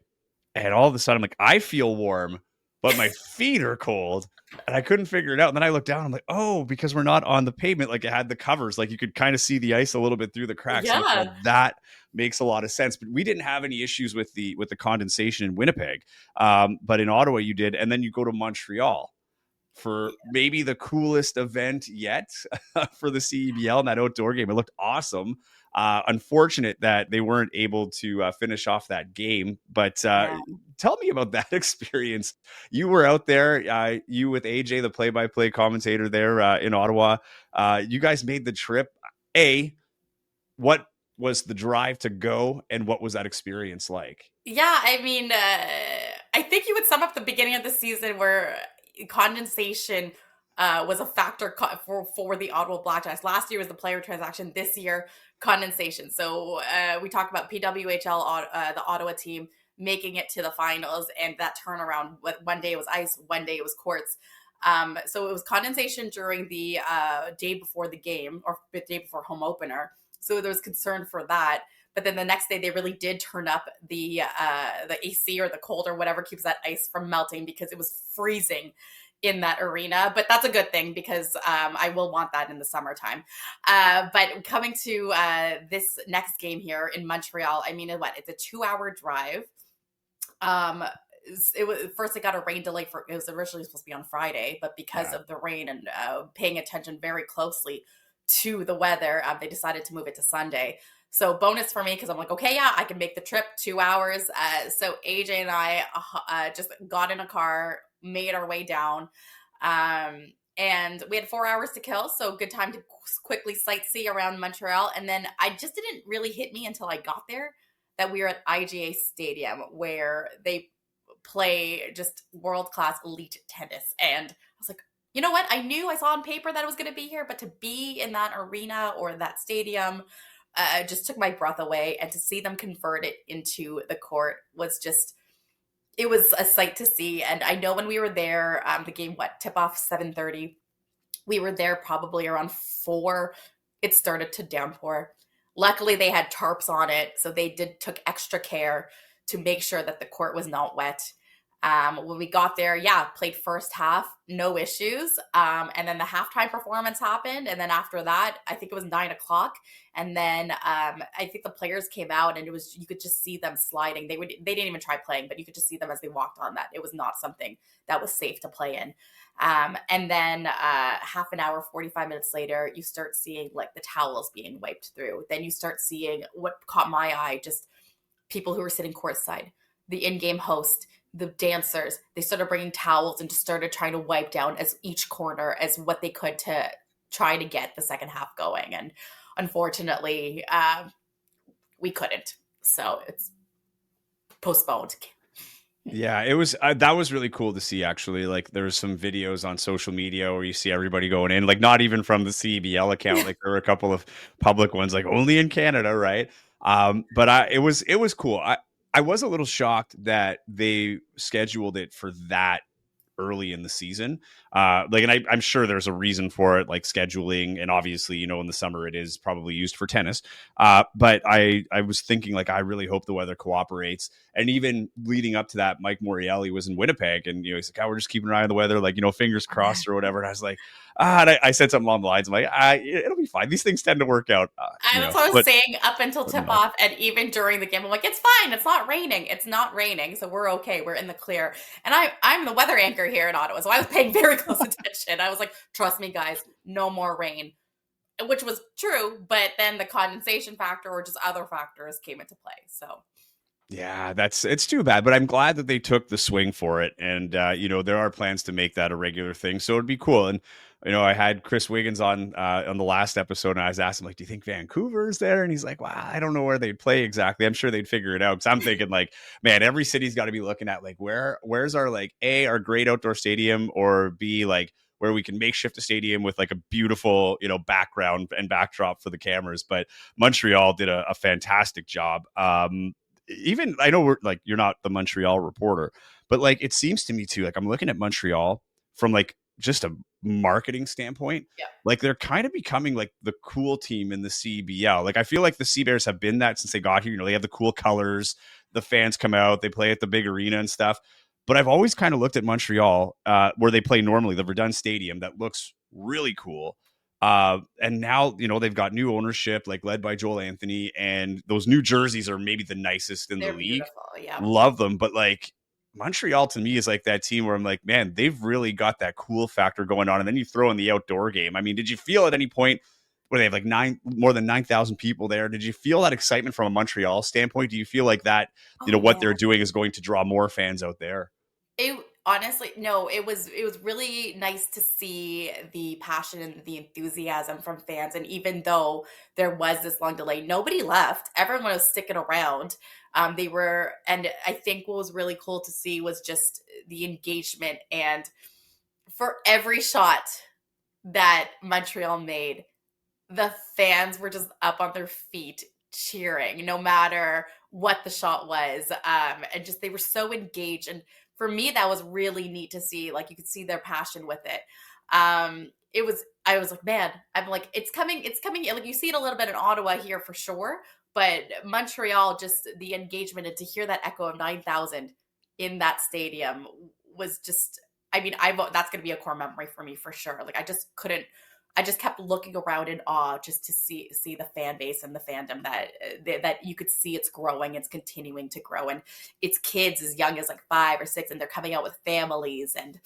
and all of a sudden I'm like, I feel warm, but my feet are cold, and I couldn't figure it out. And then I looked down, I'm like, oh, because we're not on the pavement, like it had the covers, like you could kind of see the ice a little bit through the cracks. Yeah. Like, that makes a lot of sense. But we didn't have any issues with the condensation in Winnipeg, but in Ottawa you did. And then you go to Montreal for maybe the coolest event yet for the CEBL in that outdoor game. It looked awesome. Unfortunate that they weren't able to finish off that game. But tell me about that experience. You were out there, you with AJ, the play-by-play commentator there in Ottawa. You guys made the trip. What was the drive to go, and what was that experience like? Yeah, I mean, I think you would sum up the beginning of the season where condensation was a factor for the Ottawa BlackJacks. Last year was the player transaction. This year, condensation. So we talk about PWHL, the Ottawa team making it to the finals, and that turnaround. One day it was ice, one day it was courts. So it was condensation during the day before the game, or the day before home opener. So there was concern for that. But then the next day, they really did turn up the AC or the cold or whatever keeps that ice from melting, because it was freezing in that arena. But that's a good thing, because I will want that in the summertime. But coming to this next game here in Montreal, I mean, it's a 2-hour drive. It got a rain delay it was originally supposed to be on Friday, but because of the rain and paying attention very closely to the weather, they decided to move it to Sunday. So bonus for me, because I'm like, okay, yeah, I can make the trip 2 hours. So AJ and I just got in a car, made our way down, and we had 4 hours to kill. So good time to quickly sightsee around Montreal. And then I just didn't really hit me until I got there that we were at IGA Stadium, where they play just world-class elite tennis. And I was like, you know what? I saw on paper that it was going to be here, but to be in that arena or that stadium just took my breath away. And to see them convert it into the court was just, it was a sight to see. And I know when we were there, the game, tip off 7:30. We were there probably around 4. It started to downpour. Luckily, they had tarps on it, so they took extra care to make sure that the court was not wet. When we got there, played first half, no issues. And then the halftime performance happened. And then after that, I think it was 9:00. And then I think the players came out, and you could just see them sliding. They didn't even try playing, but you could just see them as they walked on that. It was not something that was safe to play in. And then half an hour, 45 minutes later, you start seeing like the towels being wiped through. Then you start seeing what caught my eye, just people who were sitting courtside, the in-game host, the dancers. They started bringing towels and just started trying to wipe down as each corner as what they could to try to get the second half going. And unfortunately, we couldn't. So it's postponed. Yeah, it was that was really cool to see, actually. Like, there's some videos on social media where you see everybody going in, like not even from the CBL account. Like, there were a couple of public ones, like only in Canada, right? But it was cool. I was a little shocked that they scheduled it for that early in the season. And I'm sure there's a reason for it, like scheduling, and obviously, in the summer it is probably used for tennis. But I was thinking, like, I really hope the weather cooperates. And even leading up to that, Mike Morreale was in Winnipeg, and he's like, we're just keeping an eye on the weather, like, fingers crossed or whatever. And I was like, and I said something along the lines, I'm like, it'll be fine. These things tend to work out. That's what I was saying up until tip off, and even during the game, I'm like, it's fine. It's not raining. It's not raining, so we're okay. We're in the clear. And I'm the weather anchor here in Ottawa, so I was paying very close attention. I was like, trust me, guys, no more rain, which was true. But then the condensation factor or just other factors came into play. So. Yeah, it's too bad, but I'm glad that they took the swing for it. And, there are plans to make that a regular thing. So it'd be cool. And, I had Chris Wiggins on the last episode, and I was asking, like, do you think Vancouver's there? And he's like, well, I don't know where they'd play exactly. I'm sure they'd figure it out. Cause I'm thinking, like, man, every city's got to be looking at, like, where's our, like, A, our great outdoor stadium, or B, like, where we can makeshift a stadium with like a beautiful, background and backdrop for the cameras. But Montreal did a fantastic job. Even I know you're not the Montreal reporter, but like, it seems to me too, like, I'm looking at Montreal from like just a marketing standpoint. Yeah. Like, they're kind of becoming like the cool team in the CBL. Like, I feel like the Sea Bears have been that since they got here. They have the cool colors, the fans come out, they play at the big arena and stuff. But I've always kind of looked at Montreal, where they play normally, the Verdun Stadium, that looks really cool. And now, they've got new ownership, like led by Joel Anthony, and those new jerseys are maybe the nicest in the league. Yeah. Love them. But like, Montreal to me is like that team where I'm like, man, they've really got that cool factor going on. And then you throw in the outdoor game. I mean, did you feel at any point where they have like more than 9,000 people there? Did you feel that excitement from a Montreal standpoint? Do you feel like that, what they're doing is going to draw more fans out there? Honestly, no, it was really nice to see the passion and the enthusiasm from fans. And even though there was this long delay, nobody left. Everyone was sticking around. And I think what was really cool to see was just the engagement. And for every shot that Montreal made, the fans were just up on their feet cheering, no matter what the shot was. And just, they were so engaged. And for me, that was really neat to see. Like, you could see their passion with it. I was like, man, I'm like, it's coming. Like, you see it a little bit in Ottawa here for sure, but Montreal, just the engagement, and to hear that echo of 9,000 in that stadium was just, I mean, that's going to be a core memory for me for sure. Like, I just kept looking around in awe just to see the fan base and the fandom that you could see it's growing. It's continuing to grow. And it's kids as young as like 5 or 6, and they're coming out with families, and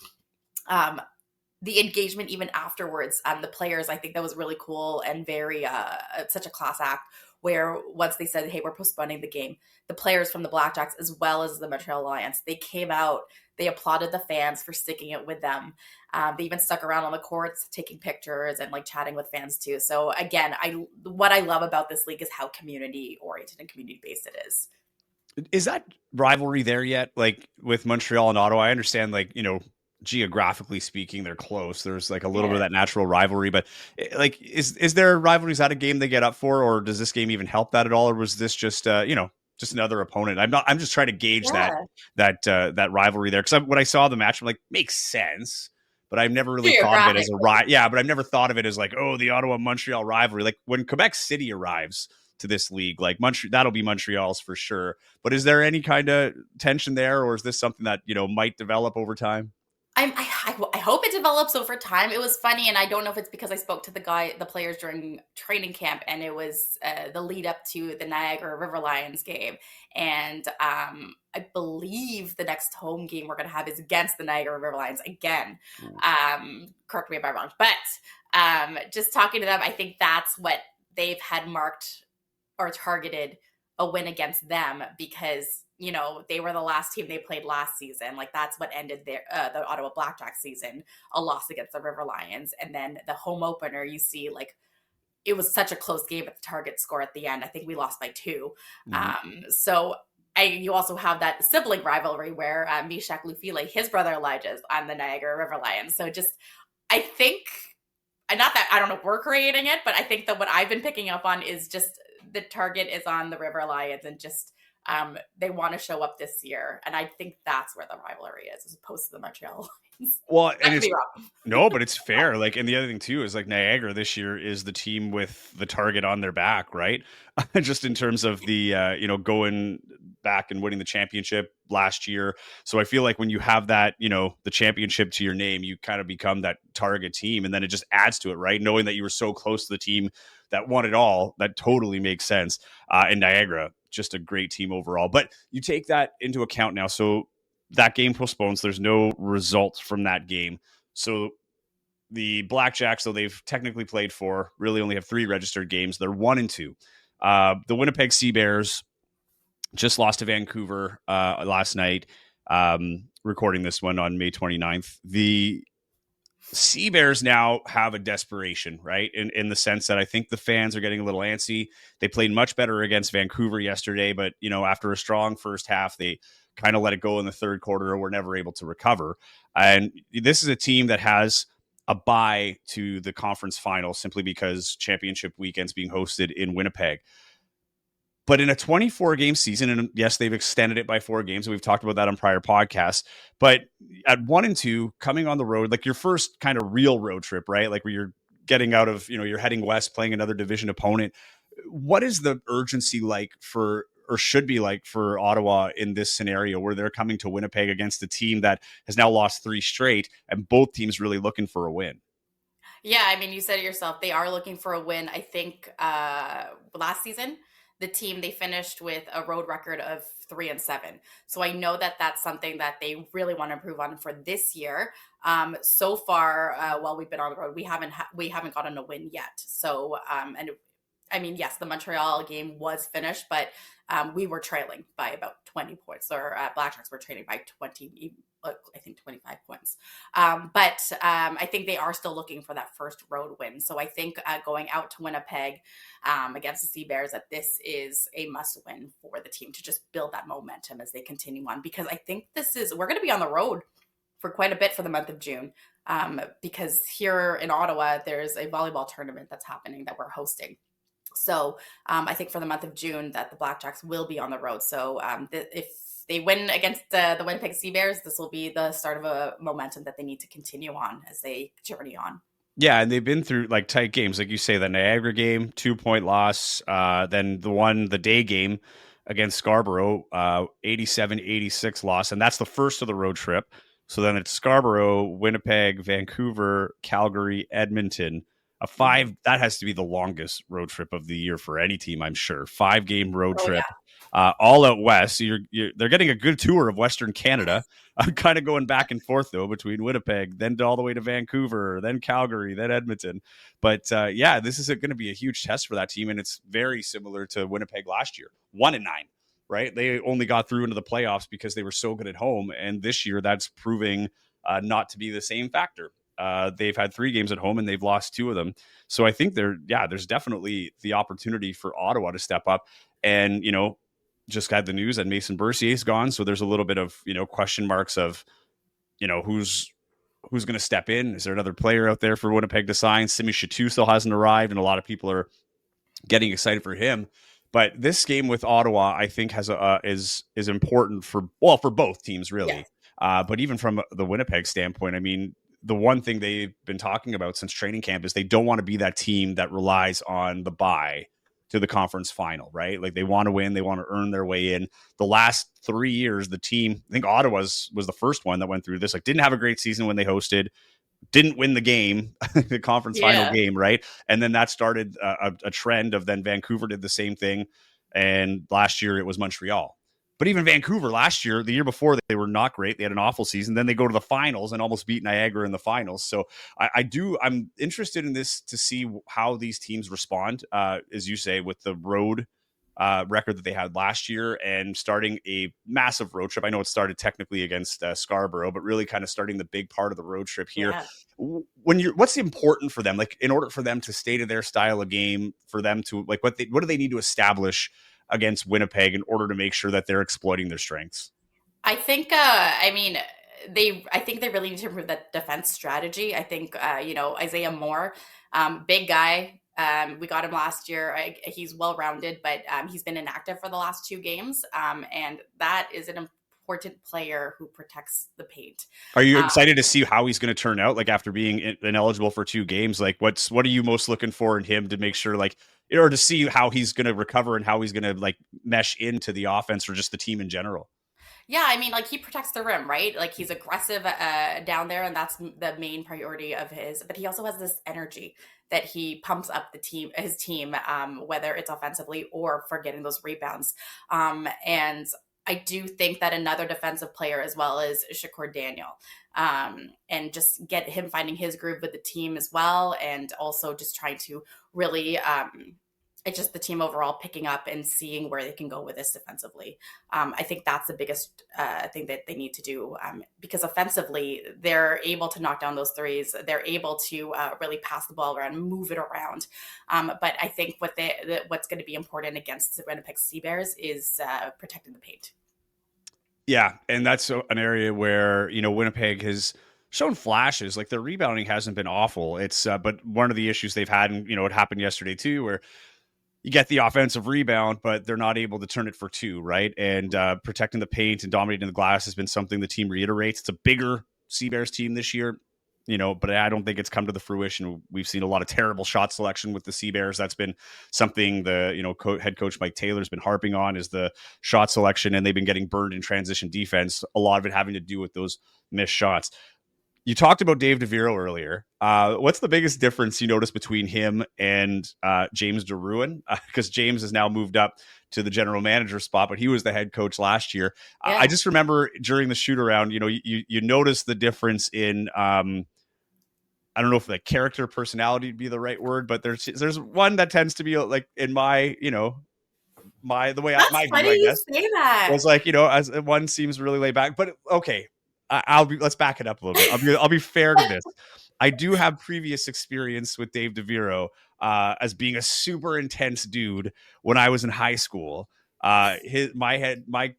the engagement even afterwards. The players, I think that was really cool and very such a class act, where once they said, hey, we're postponing the game, the players from the BlackJacks as well as the Montreal Alliance, they came out, they applauded the fans for sticking it with them. They even stuck around on the courts, taking pictures and like chatting with fans too. So again, what I love about this league is how community oriented and community based it is. Is that rivalry there yet? Like, with Montreal and Ottawa, I understand, like, geographically speaking, they're close. There's like a little bit of that natural rivalry, but like, is there rivalry? Is that a game they get up for, or does this game even help that at all? Or was this just, just another opponent? I'm just trying to gauge that rivalry there. Cause when I saw the match, I'm like, makes sense, but I've never really thought of it as but I've never thought of it as like, oh, the Ottawa Montreal rivalry. Like, when Quebec City arrives, to this league. Like that'll be Montreal's for sure. But is there any kind of tension there, or is this something that, might develop over time? I hope it develops over time. It was funny, and I don't know if it's because I spoke to the players during training camp, and it was the lead up to the Niagara River Lions game. And I believe the next home game we're going to have is against the Niagara River Lions again. Correct me if I'm wrong. But just talking to them, I think that's what they've had marked or targeted a win against them, because they were the last team they played last season. Like, that's what ended the Ottawa BlackJacks season, a loss against the River Lions. And then the home opener, you see, like, it was such a close game at the target score at the end. I think we lost by 2. So you also have that sibling rivalry where Mishak Lufile, his brother Elijah, is on the Niagara River Lions. So just, I think, not that I don't know if we're creating it, but I think that what I've been picking up on is just the target is on the River Lions, and just they want to show up this year. And I think that's where the rivalry is, as opposed to the Montreal Lions. Well, and no, but it's fair. Like, and the other thing too is, like, Niagara this year is the team with the target on their back, right? Just in terms of the, going back and winning the championship last year. So I feel like when you have that, the championship to your name, you kind of become that target team, and then it just adds to it, right? Knowing that you were so close to the team that won it all, that totally makes sense. And Niagara, just a great team overall. But you take that into account now. So that game postpones. There's no results from that game. So the BlackJacks, so they've technically played 4, really only have 3 registered games. They're 1-2. The Winnipeg Sea Bears just lost to Vancouver last night, recording this one on May 29th. The Sea Bears now have a desperation, right? In the sense that I think the fans are getting a little antsy. They played much better against Vancouver yesterday, but, after a strong first half, they kind of let it go in the third quarter, or were never able to recover. And this is a team that has a bye to the conference final simply because championship weekend's being hosted in Winnipeg. But in a 24-game season, and yes, they've extended it by 4 games, and we've talked about that on prior podcasts, but at 1-2, coming on the road, like your first kind of real road trip, right? Like where you're getting out of, you're heading west, playing another division opponent. What is the urgency like or should be like for Ottawa in this scenario where they're coming to Winnipeg against a team that has now lost 3 straight, and both teams really looking for a win? Yeah, I mean, you said it yourself. They are looking for a win. I think last season, the team, they finished with a road record of 3-7. So I know that that's something that they really want to improve on for this year. So far, while we've been on the road, we haven't gotten a win yet. So, I mean, yes, the Montreal game was finished, but we were trailing by about 20 points, or BlackJacks were trailing by 25 points. But I think they are still looking for that first road win. So I think going out to Winnipeg against the Sea Bears, that this is a must win for the team to just build that momentum as they continue on. Because I think we're going to be on the road for quite a bit for the month of June. Because here in Ottawa, there's a volleyball tournament that's happening that we're hosting. So I think for the month of June that the BlackJacks will be on the road. So if they win against the Winnipeg Sea Bears, this will be the start of a momentum that they need to continue on as they journey on. Yeah, and they've been through like tight games. Like you say, the Niagara game, 2-point loss. Then the day game against Scarborough, 87-86 loss. And that's the first of the road trip. So then it's Scarborough, Winnipeg, Vancouver, Calgary, Edmonton. That has to be the longest road trip of the year for any team, I'm sure. 5-game road trip, all out west. So they're getting a good tour of Western Canada. I'm kind of going back and forth though between Winnipeg, then all the way to Vancouver, then Calgary, then Edmonton. But this is going to be a huge test for that team, and it's very similar to Winnipeg last year, 1-9. Right? They only got through into the playoffs because they were so good at home, and this year that's proving not to be the same factor. They've had 3 games at home and they've lost 2 of them. So I think there's definitely the opportunity for Ottawa to step up. And, just got the news that Mason Bourcier is gone. So there's a little bit of, question marks of, who's going to step in. Is there another player out there for Winnipeg to sign? Simi Chateau still hasn't arrived, and a lot of people are getting excited for him. But this game with Ottawa, I think is important for both teams, really. Yeah. But even from the Winnipeg standpoint, I mean, the one thing they've been talking about since training camp is they don't want to be that team that relies on the bye to the conference final, right? Like they want to win, they want to earn their way in. The last 3 years, the team, I think Ottawa was the first one that went through this, like didn't have a great season when they hosted, didn't win the game, the conference final game, right? And then that started a trend of then Vancouver did the same thing. And last year it was Montreal. But even Vancouver last year, the year before, they were not great. They had an awful season. Then they go to the finals and almost beat Niagara in the finals. So I'm interested in this to see how these teams respond, as you say, with the road record that they had last year and starting a massive road trip. I know it started technically against Scarborough, but really kind of starting the big part of the road trip here. Yeah. What's important for them? Like in order for them to stay to their style of game, for them to like, what do they need to establish against Winnipeg in order to make sure that they're exploiting their strengths? I think, I think they really need to improve that defense strategy. I think, Isaiah Moore, big guy. We got him last year. He's well-rounded, but he's been inactive for the last 2 games. And that is an important player who protects the paint. Are you excited to see how he's going to turn out? Like after being ineligible for 2 games, like what are you most looking for in him to make sure, like, or to see how he's going to recover and how he's going to like mesh into the offense or just the team in general? Yeah, I mean, like he protects the rim, right? Like he's aggressive down there, and that's the main priority of his. But he also has this energy that he pumps up his team, whether it's offensively or for getting those rebounds. And I do think that another defensive player as well is Shakur Daniel, and just get him finding his groove with the team as well, and also just trying to really. It's just the team overall picking up and seeing where they can go with this defensively. I think that's the biggest thing that they need to do, because offensively, they're able to knock down those threes. They're able to really pass the ball around, move it around. But I think what's going to be important against the Winnipeg Sea Bears is protecting the paint. Yeah, and that's an area where, Winnipeg has shown flashes. Like their rebounding hasn't been awful. It's but one of the issues they've had, and it happened yesterday too, where you get the offensive rebound, but they're not able to turn it for 2, right? And protecting the paint and dominating the glass has been something the team reiterates. It's a bigger Sea Bears team this year, but I don't think it's come to the fruition. We've seen a lot of terrible shot selection with the Sea Bears. That's been something the head coach Mike Taylor's been harping on, is the shot selection, and they've been getting burned in transition defense, a lot of it having to do with those missed shots. You talked about Dave DeViro earlier. What's the biggest difference you notice between him and James DeRuin? Because James has now moved up to the general manager spot, but he was the head coach last year. Yeah. I just remember during the shoot around, you notice the difference in, I don't know if like character, personality would be the right word, but there's one that tends to be like in my, the way That's my funny view, I guess, you say that. Was like, as one seems really laid back, but okay. Let's back it up a little bit. I'll be fair to this. I do have previous experience with Dave DeViro as being a super intense dude when I was in high school. My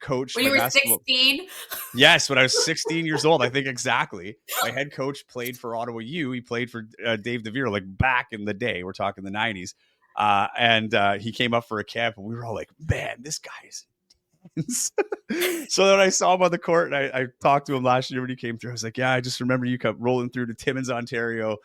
coach. When you were 16? Yes, when I was 16 years old. I think exactly. My head coach played for Ottawa U. He played for Dave DeViro, like back in the day. We're talking the 90s. And he came up for a camp, and we were all like, man, this guy is so then I saw him on the court, and I talked to him last year when he came through. I was like, yeah, I just remember you kept rolling through to Timmins, Ontario,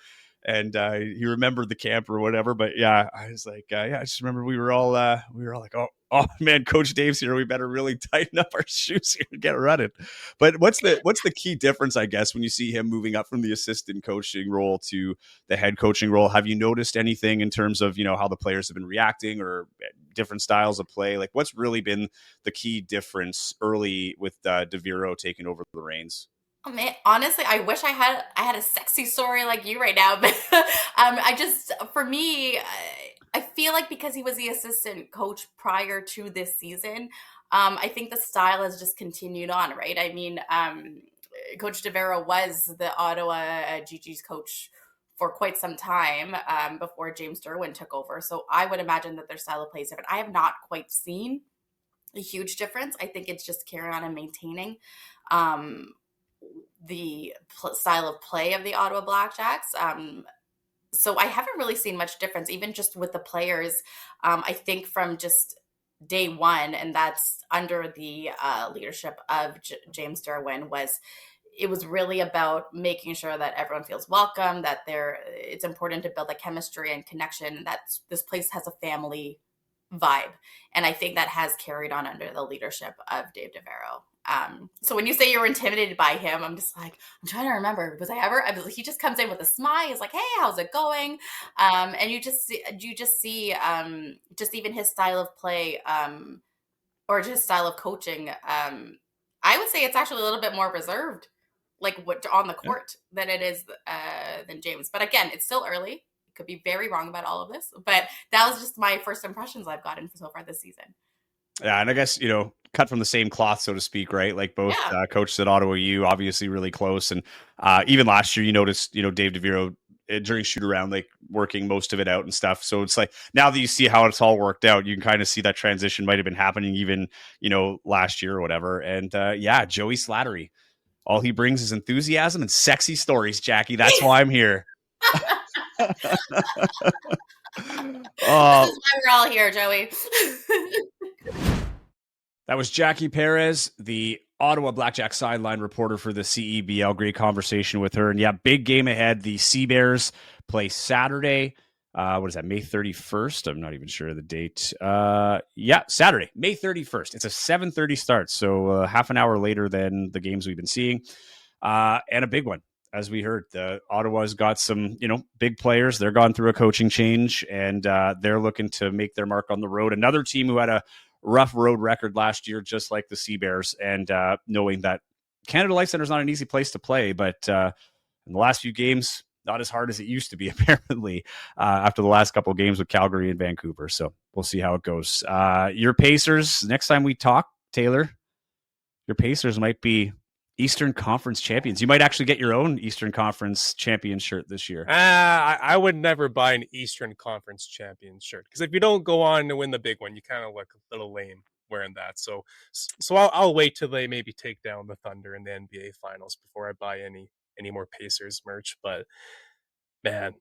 and he remembered the camp or whatever. But yeah, I was like, I just remember we were all like, oh man, Coach Dave's here. We better really tighten up our shoes here and get running. But what's the key difference, I guess, when you see him moving up from the assistant coaching role to the head coaching role? Have you noticed anything in terms of, how the players have been reacting or different styles of play? Like what's really been the key difference early with DeViro taking over the reins? Oh, man, honestly, I wish I had a sexy story like you right now, but for me, I feel like because he was the assistant coach prior to this season, I think the style has just continued on, right? I mean, Coach DeViro was the Ottawa GG's coach for quite some time before James DeRuin took over. So I would imagine that their style of play is different. I have not quite seen a huge difference. I think it's just carrying on and maintaining the style of play of the Ottawa BlackJacks. So I haven't really seen much difference, even just with the players. I think from just day one, and that's under the leadership of James DeRuin, it was really about making sure that everyone feels welcome, that it's important to build a chemistry and connection, that this place has a family vibe. And I think that has carried on under the leadership of Dave DeVero. So when you say you were intimidated by him, I'm just like, I'm trying to remember. Was I ever? He just comes in with a smile. He's like, "Hey, how's it going?" And you just see, just even his style of play, or just style of coaching. I would say it's actually a little bit more reserved, like what on the court, than it is than James. But again, it's still early. Could be very wrong about all of this, but that was just my first impressions I've gotten so far this season. Yeah, and I guess, cut from the same cloth, so to speak, right? Like both coaches at Ottawa U, obviously really close. And even last year, you noticed, Dave DeVero during shoot around, like working most of it out and stuff. So it's like, now that you see how it's all worked out, you can kind of see that transition might have been happening even, last year or whatever. And Joey Slattery, all he brings is enthusiasm and sexy stories, Jackie. That's why I'm here. This is why we're all here, Joey. That was Jackie Perez, the Ottawa BlackJacks sideline reporter for the CEBL. Great conversation with her. And big game ahead. The Sea Bears play Saturday. What is that, May 31st? I'm not even sure of the date. Saturday, May 31st. It's a 7:30 start, so half an hour later than the games we've been seeing. And a big one. As we heard, the Ottawa's got some, big players. They're gone through a coaching change, and they're looking to make their mark on the road. Another team who had a rough road record last year, just like the Sea Bears, and knowing that Canada Life Center is not an easy place to play, but in the last few games, not as hard as it used to be, apparently, after the last couple of games with Calgary and Vancouver. So we'll see how it goes. Your Pacers, next time we talk, Taylor, your Pacers might be Eastern Conference champions. You might actually get your own Eastern Conference champion shirt this year. I would never buy an Eastern Conference champion shirt, because if you don't go on to win the big one, you kind of look a little lame wearing that. So I'll wait till they maybe take down the Thunder in the NBA Finals before I buy any more Pacers merch. But man,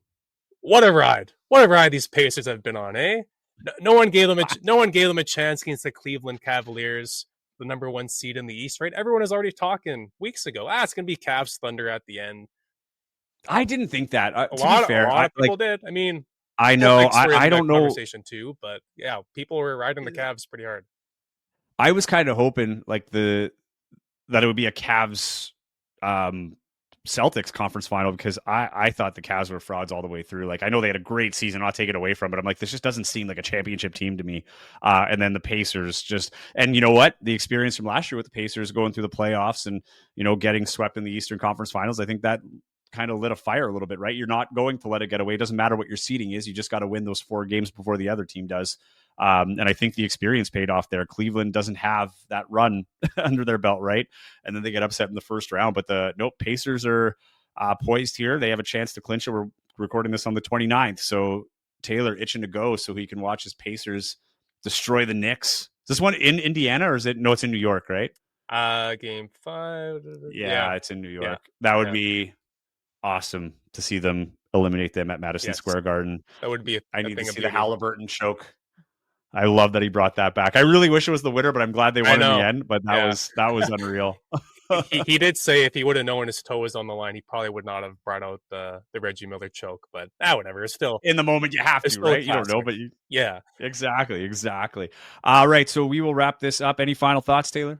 what a ride! What a ride these Pacers have been on, eh? No one gave them a chance against the Cleveland Cavaliers, the number 1 seed in the East, right? Everyone was already talking weeks ago. It's going to be Cavs Thunder at the end. I didn't think that. A lot of people did. I mean, I know. I don't know. Conversation too, but yeah, people were riding the Cavs pretty hard. I was kind of hoping that it would be a Cavs Celtics conference final, because I thought the Cavs were frauds all the way through. Like, I know they had a great season, not take it away from, but I'm like, this just doesn't seem like a championship team to me. And then the Pacers and you know what? The experience from last year with the Pacers going through the playoffs and, getting swept in the Eastern Conference Finals, I think that kind of lit a fire a little bit, right? You're not going to let it get away. It doesn't matter what your seeding is. You just got to win those 4 games before the other team does. And I think the experience paid off there. Cleveland doesn't have that run under their belt, right? And then they get upset in the first round. But Pacers are poised here. They have a chance to clinch it. We're recording this on the 29th. So Taylor itching to go so he can watch his Pacers destroy the Knicks. Is this one in Indiana, or is it? No, it's in New York, right? Game 5. Yeah, it's in New York. Yeah. That would be awesome to see them eliminate them at Madison Square Garden. That would be I need to see the Halliburton choke. I love that he brought that back. I really wish it was the winner, but I'm glad they won in the end. But that was unreal. he did say if he would have known his toe was on the line, he probably would not have brought out the Reggie Miller choke. But whatever. It's still in the moment you have to, right? You don't know, but exactly. All right, so we will wrap this up. Any final thoughts, Taylor?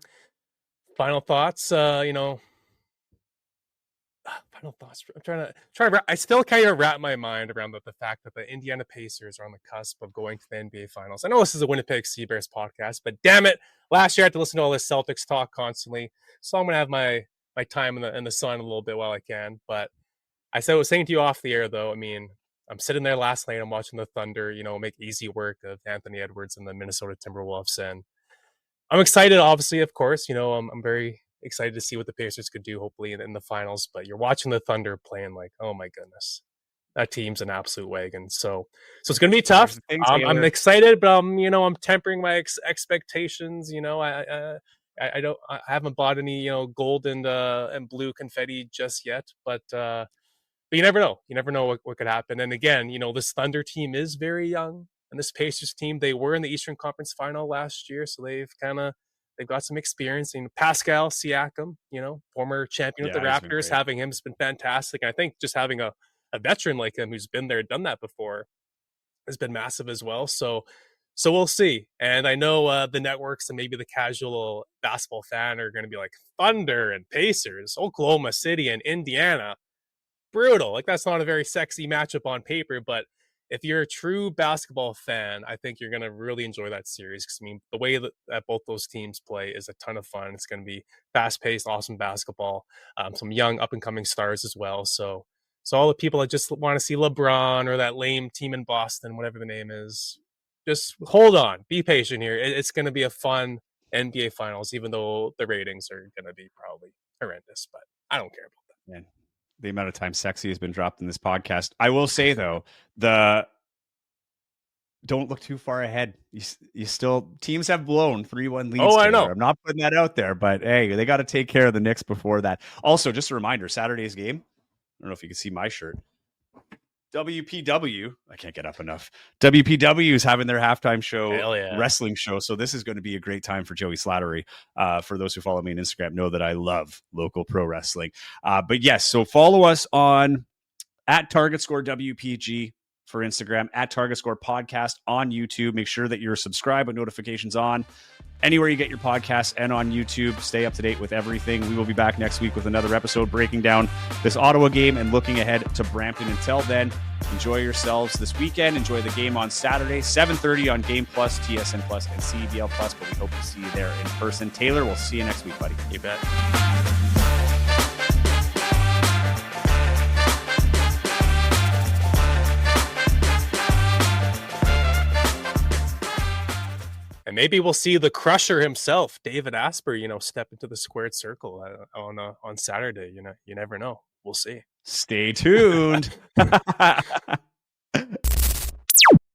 Final thoughts. Final thoughts. I'm trying to. I still kind of wrap my mind around the fact that the Indiana Pacers are on the cusp of going to the NBA Finals. I know this is a Winnipeg Sea Bears podcast, but damn it, last year I had to listen to all this Celtics talk constantly, so I'm gonna have my time in the sun a little bit while I can. But I was saying to you off the air, though. I mean, I'm sitting there last night. I'm watching the Thunder, make easy work of Anthony Edwards and the Minnesota Timberwolves, and I'm excited. Obviously, of course, I'm very excited to see what the Pacers could do, hopefully, in the finals. But you're watching the Thunder playing like, oh my goodness, that team's an absolute wagon. So it's going to be tough. I'm excited, but I'm tempering my expectations. I haven't bought any gold and blue confetti just yet, but you never know. You never know what could happen. And again, this Thunder team is very young, and this Pacers team, they were in the Eastern Conference Final last year, so they've got some experience. Pascal Siakam, former champion with the Raptors, having him has been fantastic. And I think just having a veteran like him who's been there, done that before, has been massive as well. So So we'll see. And I know the networks and maybe the casual basketball fan are going to be like, Thunder and Pacers, Oklahoma City and Indiana. Brutal. Like, that's not a very sexy matchup on paper, but if you're a true basketball fan, I think you're going to really enjoy that series. Because, I mean, the way that both those teams play is a ton of fun. It's going to be fast-paced, awesome basketball, some young up-and-coming stars as well. So all the people that just want to see LeBron or that lame team in Boston, whatever the name is, just hold on. Be patient here. It's going to be a fun NBA Finals, even though the ratings are going to be probably horrendous. But I don't care about that. Man, the amount of time sexy has been dropped in this podcast. I will say, though, don't look too far ahead. You still, teams have blown 3-1 leads. Oh, I know. I'm not putting that out there, but hey, they got to take care of the Knicks before that. Also, just a reminder, Saturday's game, I don't know if you can see my shirt. WPW, I can't get up enough. WPW is having their halftime show, wrestling show. So this is going to be a great time for Joey Slattery. For those who follow me on Instagram, know that I love local pro wrestling. But yes, so follow us on @TargetScoreWPG for Instagram, @TargetScore Podcast on YouTube. Make sure that you're subscribed with notifications on anywhere you get your podcasts and on YouTube. Stay up to date with everything. We will be back next week with another episode breaking down this Ottawa game and looking ahead to Brampton. Until then, enjoy yourselves this weekend. Enjoy the game on Saturday, 7:30 on Game Plus, TSN Plus, and CBL Plus. But we hope to see you there in person. Taylor, we'll see you next week, buddy. You bet. And maybe we'll see the Crusher himself, David Asper, step into the squared circle on Saturday. You never know. We'll see. Stay tuned.